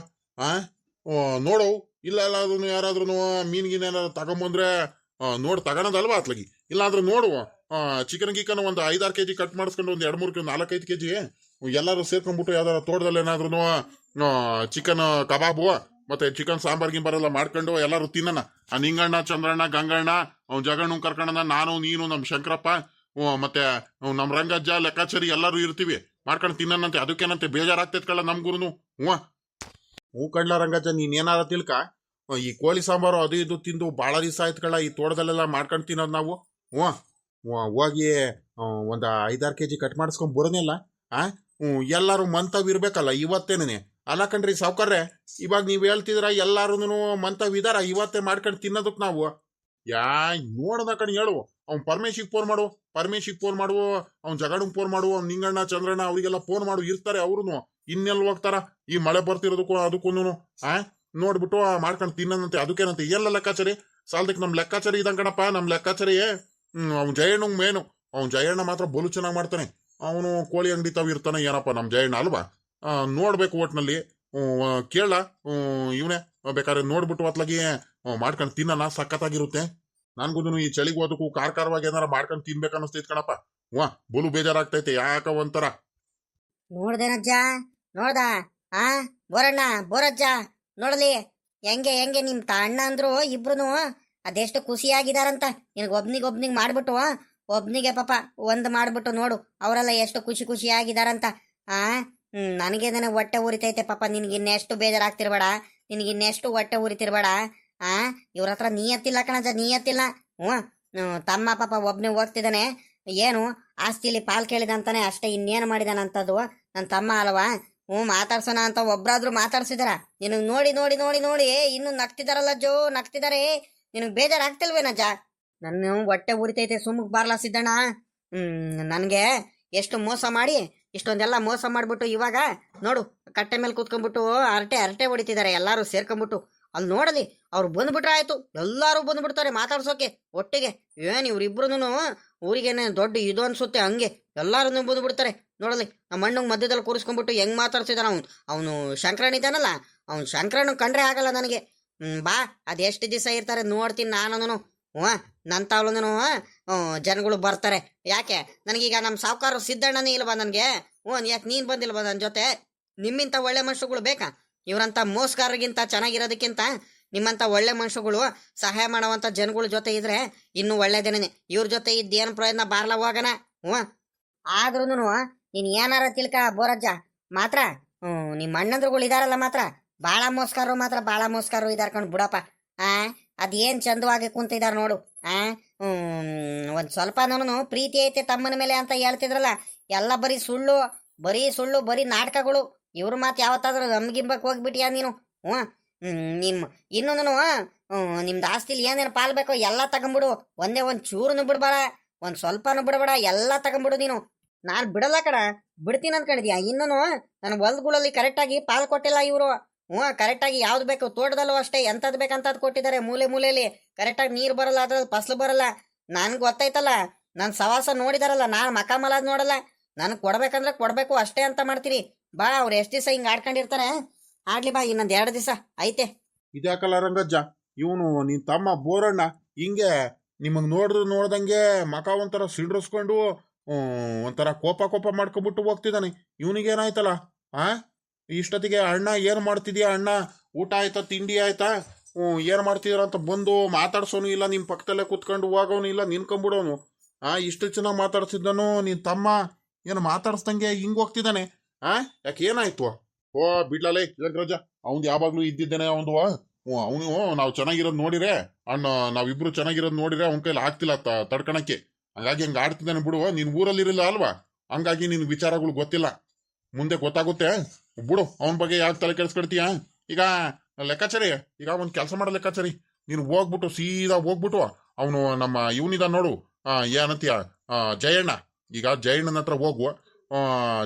ನೋಡು ಇಲ್ಲ ಎಲ್ಲಾದ್ರೂ ಯಾರಾದ್ರೂ ಮೀನ್ಗಿನ ಏನಾದ್ರು ತಗೊಂಬಂದ್ರೆ ನೋಡಿ ತಗೋಣದಲ್ವಾ ಅತ್ಲಾಗಿ ಇಲ್ಲಾಂದ್ರೆ ನೋಡು ಚಿಕನ್ ಗಿಕನ್ ಒಂದು 5-6 ಕೆಜಿ ಕಟ್ ಮಾಡಿಸ್ಕೊಂಡು ಒಂದು 2-3 4-5 ಕೆಜಿ ಎಲ್ಲರೂ ಸೇರ್ಕೊಂಡ್ಬಿಟ್ಟು ಯಾವ್ದಾರ ತೋಟದಲ್ಲಿ ಏನಾದ್ರೂ ಚಿಕನ್ ಕಬಾಬು ಮತ್ತೆ ಚಿಕನ್ ಸಾಂಬಾರ್ ಗಿಂಬಾರೆಲ್ಲ ಮಾಡ್ಕೊಂಡು ಎಲ್ಲರೂ ತಿನ್ನೋಣ ಆ ನಿಂಗಣ್ಣ ಚಂದ್ರಣ್ಣ ಗಂಗಣ್ಣ ಅವ್ನು ಜಗಣ್ಣು ಕರ್ಕೊಂಡ ನಾನು ನೀನು ನಮ್ಮ ಶಂಕರಪ್ಪ ಮತ್ತೆ ನಮ್ಮ ರಂಗಜ್ಜ ಲೆಕ್ಕಾಚಾರಿ ಎಲ್ಲರೂ ಇರ್ತೀವಿ ಮಾಡ್ಕೊಂಡು ತಿನ್ನೋಣಂತೆ ಅದಕ್ಕೇನಂತೆ ಬೇಜಾರಾಗ್ತೈತ್ ಕಳ್ಳ ನಮ್ಗುರುನು ಹ್ಞೂ ಕಳ್ಳ ರಂಗಜ್ಜ ನೀನೇನಾರ ತಿಳ್ಕ ಈ ಕೋಳಿ ಸಾಂಬಾರು ಅದು ಇದು ತಿಂದು ಭಾಳ ದಿವಸ ಆಯ್ತು ಕಳ್ಳ ಈ ತೋಟದಲ್ಲೆಲ್ಲ ಮಾಡ್ಕೊಂಡು ತಿನ್ನೋದು ನಾವು ಹೋಗಿ ಒಂದು 5-6 ಕೆಜಿ ಕಟ್ ಮಾಡಿಸ್ಕೊಂಡ್ ಬರೋನಿಲ್ಲ ಎಲ್ಲರೂ ಮಂತವ್ ಇರ್ಬೇಕಲ್ಲ ಇವತ್ತೇನೆ ಅಲ್ಲ ಕಣ್ರಿ ಸಾವ್ಕಾರ್ರೆ ಇವಾಗ ನೀವು ಹೇಳ್ತಿದ್ರ ಎಲ್ಲಾರು ಮಂತವ್ ಇದಾರ ಇವತ್ತೇ ಮಾಡ್ಕೊಂಡು ತಿನ್ನೋದಕ್ಕೆ ನಾವು ನೋಡದ ಕಣ್ ಹೇಳು ಅವ್ನು ಪರಮೇಶಿಗೆ ಫೋನ್ ಮಾಡು ಅವ್ನು ಜಗಣ್ಗೆ ಫೋನ್ ಮಾಡು ಅವ್ನು ನಿಂಗಣ್ಣ ಚಂದ್ರಣ್ಣ ಅವರಿಗೆಲ್ಲ ಫೋನ್ ಮಾಡು ಇರ್ತಾರೆ ಅವ್ರು ಇನ್ನೆಲ್ಲಿ ಹೋಗ್ತಾರ ಈ ಮಳೆ ಬರ್ತಿರೋದಕ್ಕೂ ಅದಕ್ಕೂ ನೋಡ್ಬಿಟ್ಟು ಮಾಡ್ಕೊಂಡು ತಿನ್ನೋದಂತೆ ಅದಕ್ಕೇನಂತೆ ಎಲ್ಲ ಲೆಕ್ಕಾಚಾರಿ ಸಾಲದಕ್ಕೆ ನಮ್ಮ ಲೆಕ್ಕಾಚಾರಿ ಇದಂಗಣಪ್ಪ ನಮ್ಮ ಲೆಕ್ಕಾಚಾರಿ ಅವ್ನು ಜಯಣ್ಣಂಗ್ ಮೇನು ಅವ್ನು ಜಯಣ್ಣ ಮಾತ್ರ ಬಲು ಚೆನ್ನಾಗಿ ಮಾಡ್ತಾನೆ ಅವನು ಕೋಳಿ ಅಂಗಡಿ ತಾವು ಇರ್ತಾನೆ ಏನಪ್ಪ ನಮ್ಮ ಜಯಣ್ಣ ಅಲ್ವಾ ನೋಡ್ಬೇಕು ಒಟ್ನಲ್ಲಿ ಕೇಳ ಇವನೇ ಬೇಕಾದ್ರೆ ನೋಡ್ಬಿಟ್ಟು ಅತ್ಲಾಗಿ ಮಾಡ್ಕೊಂಡು ತಿನ್ನೋಣ ಸಖತ್ತಾಗಿರುತ್ತೆ ನನ್ಗೂ ಈ ಚಳಿಗೆ ಹೋದಕ್ಕೂ ಖಾರವಾಗಿ ಏನಾರ ಮಾಡ್ಕೊಂಡು ತಿನ್ಬೇಕು ಅನ್ನಿಸ್ತೈತ್ ಕಣಪ್ಪ ಬಲು ಬೇಜಾರಾಗ್ತೈತೆ ಯಾಕ ಒಂಥರ ನೋಡ್ದೇನಜ್ಜ ನೋಡ್ದ ಬೋರಜ್ಜ ನೋಡಲಿ ಹೆಂಗೆ ನಿಮ್ ಅಣ್ಣ ಅಂದ್ರು ಇಬ್ರು ಅದೆಷ್ಟು ಖುಷಿಯಾಗಿದಾರಂತ ನಿನಗೆ ಒಬ್ನಿಗೆ ಮಾಡ್ಬಿಟ್ಟು ಒಬ್ನಿಗೆ ಪಾಪ ಒಂದು ಮಾಡ್ಬಿಟ್ಟು ನೋಡು ಅವರೆಲ್ಲ ಎಷ್ಟು ಖುಷಿಯಾಗಿದಾರಂತ ನನಗೇನೆ ಹೊಟ್ಟೆ ಉರಿತೈತೆ ಪಾಪ ನಿನಗೆ ಇನ್ನೆಷ್ಟು ಬೇಜಾರಾಗ್ತಿರ್ಬೇಡ ನಿನಗೆ ಇನ್ನೆಷ್ಟು ಹೊಟ್ಟೆ ಉರಿತಿರ್ಬೇಡ ಇವ್ರ ಹತ್ರ ನೀಯತ್ತಿಲ್ಲ ಕಣಜ ನೀಯತ್ತಿಲ್ಲ ತಮ್ಮ ಪಾಪ ಒಬ್ನೇ ಹೋಗ್ತಿದ್ದಾನೆ ಏನು ಆಸ್ತಿಲಿ ಪಾಲ್ ಕೇಳಿದಂತಾನೆ ಅಷ್ಟೇ ಇನ್ನೇನು ಮಾಡಿದಾನಂತದ್ದು ನನ್ನ ತಮ್ಮ ಅಲ್ವಾ ಮಾತಾಡ್ಸೋಣ ಅಂತ ಒಬ್ರಾದ್ರೂ ಮಾತಾಡ್ಸಿದಾರ ನಿನಗೆ ನೋಡಿ ಇನ್ನು ನಗ್ತಿದಾರಲ್ಲ ನಗ್ತಿದಾರೆ ನಿನಗೆ ಬೇಜಾರಾಗ್ತಿಲ್ವೇನಜ್ಜ ನನ್ನ ಹೊಟ್ಟೆ ಉರಿತೈತೆ ಸುಮ್ಮಕ್ ಬಾರ್ಲಾ ಸಿದ್ದಣ್ಣ ನನಗೆ ಎಷ್ಟು ಮೋಸ ಮಾಡಿ ಇಷ್ಟೊಂದೆಲ್ಲ ಮೋಸ ಮಾಡ್ಬಿಟ್ಟು ಇವಾಗ ನೋಡು ಕಟ್ಟೆ ಮೇಲೆ ಕೂತ್ಕೊಂಡ್ಬಿಟ್ಟು ಹರಟೆ ಹೊಡಿತಿದ್ದಾರೆ ಎಲ್ಲಾರು ಸೇರ್ಕೊಂಡ್ಬಿಟ್ಟು ಅಲ್ಲಿ ನೋಡಲಿ ಅವ್ರು ಬಂದ್ಬಿಟ್ರೆ ಆಯ್ತು ಎಲ್ಲಾರು ಬಂದ್ಬಿಡ್ತಾರೆ ಮಾತಾಡ್ಸೋಕೆ ಒಟ್ಟಿಗೆ ಇವ್ರಿಬ್ರು ಊರಿಗೇನೆ ದೊಡ್ಡ ಇದು ಅನ್ಸುತ್ತೆ ಹಂಗೆ ಎಲ್ಲಾರು ಬಂದ್ಬಿಡ್ತಾರೆ ನೋಡಲಿ ನಮ್ಮ ಅಣ್ಣಂಗೆ ಮಧ್ಯದಲ್ಲಿ ಕೂರಿಸ್ಕೊಂಡ್ಬಿಟ್ಟು ಹೆಂಗ್ ಮಾತಾಡ್ಸಿದಾನ ಅವನು ಶಂಕರಣ್ಣ ಇದ್ದಾನಲ್ಲ ಅವ್ನು ಶಂಕರಣ್ಣ ಕಂಡ್ರೆ ಆಗಲ್ಲ ನನಗೆ ಬಾ ಅದೆಷ್ಟು ದಿವಸ ಇರ್ತಾರೆ ನೋಡ್ತೀನಿ ನಾನು ನಂತವಳು ಜನಗಳು ಬರ್ತಾರೆ ಯಾಕೆ ನನಗೀಗ ನಮ್ಮ ಸಾವುಕಾರ ಸಿದ್ದಣ್ಣನೇ ಇಲ್ವಾ ನನಗೆ ಯಾಕೆ ನೀನು ಬಂದಿಲ್ವಾ ನನ್ನ ಜೊತೆ ನಿಮ್ಮಿಂತ ಒಳ್ಳೆ ಮನುಷ್ಯಗಳು ಬೇಕಾ ಇವರಂತ ಮೋಸಗಾರರಿಗಿಂತ ಚೆನ್ನಾಗಿರೋದಕ್ಕಿಂತ ನಿಮ್ಮಂತ ಒಳ್ಳೆ ಮನುಷ್ಯಗಳು ಸಹಾಯ ಮಾಡುವಂತ ಜನಗಳ ಜೊತೆ ಇದ್ರೆ ಇನ್ನೂ ಒಳ್ಳೇದೇನೆ ಇವ್ರ ಜೊತೆ ಇದ್ದೇನು ಪ್ರಯೋಜನ ಬಾರ್ಲ ಹೋಗೋಣ ಆದ್ರೂ ನೀನು ಏನಾರ ತಿಳ್ಕ ಬೋರಜ್ಜ ಮಾತ್ರ ನಿಮ್ಮ ಅಣ್ಣಂದ್ರುಗಳು ಇದಾರಲ್ಲ ಮಾತ್ರ ಭಾಳ ಮೋಸ್ಕಾರರು ಇದಾರ ಕಣ್ ಬಿಡಪ್ಪ ಅದೇನ್ ಚಂದವಾಗಿ ಕುಂತಿದಾರ ನೋಡು ಒಂದ್ ಸ್ವಲ್ಪ ನಾನು ಪ್ರೀತಿ ಐತೆ ತಮ್ಮನ ಮೇಲೆ ಅಂತ ಹೇಳ್ತಿದ್ರಲ್ಲ ಎಲ್ಲ ಬರೀ ಸುಳ್ಳು ಬರೀ ನಾಟಕಗಳು ಇವ್ರ ಮಾತು ಯಾವತ್ತಾದ್ರೂ ನಮ್ಗಿಂಬಕ್ ಹೋಗ್ಬಿಟ್ಟಿಯಾ ನೀನು ಇನ್ನೂ ನಿಮ್ದು ಆಸ್ತಿಲಿ ಏನೇನು ಪಾಲ್ಬೇಕೋ ಎಲ್ಲ ತಗೊಂಬಿಡು ಒಂದೇ ಒಂದ್ ಚೂರುನು ಬಿಡ್ಬಾರ ಒಂದ್ ಸ್ವಲ್ಪನೂ ಬಿಡಬೇಡ, ಎಲ್ಲ ತಗೊಂಡ್ಬಿಡು ನೀನು. ನಾನ್ ಬಿಡಲ್ಲ ಕಣ, ಬಿಡ್ತೀನಿ ಅನ್ಕೊಂಡಿದ್ಯಾ? ಇನ್ನೂ ನನ್ನ ಹೊಲ್ಗಳಲ್ಲಿ ಕರೆಕ್ಟಾಗಿ ಪಾಲ್ ಕೊಟ್ಟಿಲ್ಲ ಇವರು. ಕರೆಕ್ಟಾಗಿ ಯಾವ್ದು ಬೇಕು ತೋಟದಲ್ಲೂ ಅಷ್ಟೇ, ಎಂತದ್ ಬೇಕಂತದ್ ಕೊಟ್ಟಿದ್ದಾರೆ. ಮೂಲೆಯಲ್ಲಿ ಕರೆಕ್ಟಾಗಿ ನೀರ್ ಬರಲ್ಲ, ಅದ್ರಲ್ಲಿ ಫಸ್ಲು ಬರಲ್ಲ. ನನ್ಗೆ ಗೊತ್ತಾಯ್ತಲ್ಲ, ನನ್ ಸವಾಸ ನೋಡಿದಾರಲ್ಲ, ನಾನ್ ಮಲಾದ್ ನೋಡಲ್ಲ. ನನ್ಗೆ ಕೊಡ್ಬೇಕಂದ್ರೆ ಕೊಡ್ಬೇಕು ಅಷ್ಟೇ ಅಂತ ಮಾಡ್ತೀರಿ. ಬಾ, ಅವ್ರು ಎಷ್ಟ್ ದಿವಸ ಹಿಂಗ್ ಆಡ್ಕೊಂಡಿರ್ತಾರೆ, ಆಡ್ಲಿ ಬಾ, ಇನ್ನೊಂದ್ 2 ದಿವಸ ಐತೆ. ಇದ್ಯಾಕಲ್ಲ ರಂಗಜ್ಜ, ಇವನು ನಿನ್ ತಮ್ಮ ಬೋರಣ್ಣ ಹಿಂಗೆ ನಿಮಗ್ ನೋಡ್ದಂಗೆ ಮಕ ಒಂಥರ ಸಿಡ್ರಸ್ಕೊಂಡು ಒಂಥರ ಕೋಪ ಮಾಡ್ಕೊಬಿಟ್ಟು ಹೋಗ್ತಿದ್ದಾನೆ. ಇವನಿಗೇನಾಯ್ತಲ್ಲ? ಇಷ್ಟೊತ್ತಿಗೆ ಅಣ್ಣ ಏನ್ ಮಾಡ್ತಿದ್ಯಾ, ಅಣ್ಣ ಊಟ ಆಯ್ತಾ, ತಿಂಡಿ ಆಯ್ತಾ, ಏನ್ ಮಾಡ್ತಿದಾರ ಅಂತ ಬಂದು ಮಾತಾಡ್ಸೋನು ಇಲ್ಲ, ನಿಮ್ ಪಕ್ಕದಲ್ಲೇ ಕುತ್ಕೊಂಡು ಹೋಗೋನು ಇಲ್ಲ, ನಿನ್ಕೊಂಬಿಡೋನು. ಇಷ್ಟು ಚೆನ್ನಾಗಿ ಮಾತಾಡ್ಸಿದ್ದನು ನಿನ್ ತಮ್ಮ ಏನು ಮಾತಾಡ್ಸ್ದಂಗೆ ಹಿಂಗ್ ಹೋಗ್ತಿದ್ದಾನೆ. ಯಾಕೆ ಏನಾಯ್ತು? ಓ ಬಿಡ್ಲೇ ರಜ, ಅವ್ನು ಯಾವಾಗ್ಲೂ ಇದ್ದಿದ್ದೇನೆ ಅವನು. ಅವನು ನಾವು ಚೆನ್ನಾಗಿರೋದು ನೋಡಿರೆ, ನಾವಿಬ್ರು ಚೆನ್ನಾಗಿರೋದು ನೋಡಿರೆ ಅವನ ಕೈಲಿ ಆಗ್ತಿಲ್ಲ ತಡ್ಕಣಕ್ಕೆ. ಹಂಗಾಗಿ ಹಂಗ ಆಡ್ತಿದ್ದಾನೆ ಬಿಡು. ನೀನ್ ಊರಲ್ಲಿರಲಿಲ್ಲ ಅಲ್ವಾ, ಹಂಗಾಗಿ ನಿನ್ ವಿಚಾರಗಳು ಗೊತ್ತಿಲ್ಲ. ಮುಂದೆ ಗೊತ್ತಾಗುತ್ತೆ ಬಿಡು. ಅವನ ಬಗ್ಗೆ ಯಾಕೆ ತಲೆ ಕೆಡಿಸ್ಕೊಡ್ತೀಯ? ಈಗ ಲೆಕ್ಕಾಚಾರಿ, ಈಗ ಒಂದ್ ಕೆಲಸ ಮಾಡೋ ಲೆಕ್ಕಾಚಾರಿ, ನೀನು ಹೋಗ್ಬಿಟ್ಟು ಸೀದಾ ಹೋಗ್ಬಿಟ್ಟು ಅವನು ನಮ್ಮ ಇವನಿದ ನೋಡು, ಏನಂತೀಯ, ಜಯಣ್ಣ. ಈಗ ಜಯಣ್ಣನ ಹತ್ರ ಹೋಗುವ,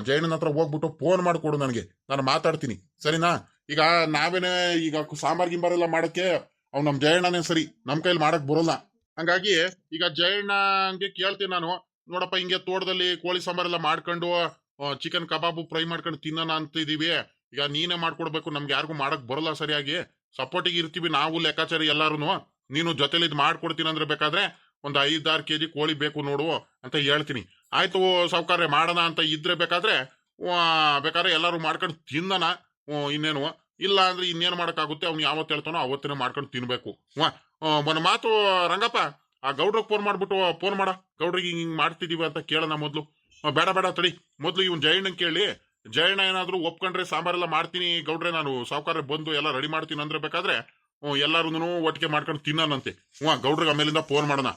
ಜಯಣ್ಣನ ಹತ್ರ ಹೋಗ್ಬಿಟ್ಟು ಫೋನ್ ಮಾಡಿಕೊಡು ನನಗೆ, ನಾನು ಮಾತಾಡ್ತೀನಿ, ಸರಿನಾ? ಈಗ ನಾವೇನೇ ಈಗ ಸಾಂಬಾರ್ ಗಿಂಬಾರೆಲ್ಲ ಮಾಡಕ್ಕೆ ಅವ್ನು ನಮ್ ಜಯಣ್ಣನೇ ಸರಿ, ನಮ್ ಕೈಲಿ ಮಾಡಕ್ ಬರೋಲ್ಲ. ಹಂಗಾಗಿ ಈಗ ಜಯಣ್ಣಂಗೆ ಕೇಳ್ತೀನಿ ನಾನು, ನೋಡಪ್ಪ ಹಿಂಗೆ ತೋಟದಲ್ಲಿ ಕೋಳಿ ಸಾಂಬಾರೆಲ್ಲ ಮಾಡ್ಕೊಂಡು ಚಿಕನ್ ಕಬಾಬು ಫ್ರೈ ಮಾಡ್ಕೊಂಡು ತಿನ್ನೋಣ ಅಂತಿದೀವಿ. ಈಗ ನೀನೇ ಮಾಡ್ಕೊಡ್ಬೇಕು, ನಮ್ಗೆ ಯಾರಿಗೂ ಮಾಡಕ್ ಬರಲ್ಲ ಸರಿಯಾಗಿ. ಸಪೋರ್ಟಿಗೆ ಇರ್ತೀವಿ ನಾವು ಲೆಕ್ಕಾಚಾರಿ ಎಲ್ಲಾರು. ನೀನು ಜೊತೆಲಿ ಇದು ಮಾಡ್ಕೊಡ್ತೀನಿ ಅಂದ್ರೆ ಬೇಕಾದ್ರೆ ಒಂದು 5-6 kg ಕೋಳಿ ಬೇಕು ನೋಡು ಅಂತ ಹೇಳ್ತೀನಿ. ಆಯ್ತು ಸಾವ್ಕಾರ್ರೆ, ಮಾಡೋಣ ಅಂತ ಇದ್ರೆ ಬೇಕಾದ್ರೆ ಎಲ್ಲಾರು ಮಾಡ್ಕೊಂಡು ತಿನ್ನೋಣ. ಇನ್ನೇನು ಇಲ್ಲ ಅಂದ್ರೆ ಇನ್ನೇನು ಮಾಡಕ್ಕಾಗುತ್ತೆ, ಅವ್ನು ಯಾವತ್ತು ಹೇಳ್ತಾನೋ ಅವತ್ತಿನ ಮಾಡ್ಕೊಂಡು ತಿನ್ಬೇಕು. ಒಂದು ಮಾತು ರಂಗಪ್ಪ, ಆ ಗೌಡ್ರಿಗೆ ಫೋನ್ ಮಾಡ್ಬಿಟ್ಟು ಫೋನ್ ಮಾಡ, ಗೌಡ್ರಿಗೆ ಹಿಂಗ್ ಮಾಡ್ತಿದೀವಿ ಅಂತ ಕೇಳೋಣ ಮೊದ್ಲು. ಬೇಡ ತಡಿ, ಮೊದ್ಲು ಇವ್ನು ಜಯಣ್ಣನ್ ಕೇಳಿ. ಜಯಣ್ಣ ಏನಾದ್ರು ಒಪ್ಕೊಂಡ್ರೆ ಸಾಂಬಾರೆಲ್ಲ ಮಾಡ್ತೀನಿ ಗೌಡ್ರೆ, ನಾನು ಸಾವ್ಕಾರ್ರೆ ಬಂದು ಎಲ್ಲ ರೆಡಿ ಮಾಡ್ತೀನಿ ಅಂದ್ರೆ ಬೇಕಾದ್ರೆ ಎಲ್ಲಾರು ಒಟ್ಟಿಗೆ ಮಾಡ್ಕೊಂಡು ತಿನ್ನೋಣಂತೆ. ಗೌಡ್ರಿಗೆ ಆಮೇಲಿಂದ ಫೋನ್ ಮಾಡೋಣ.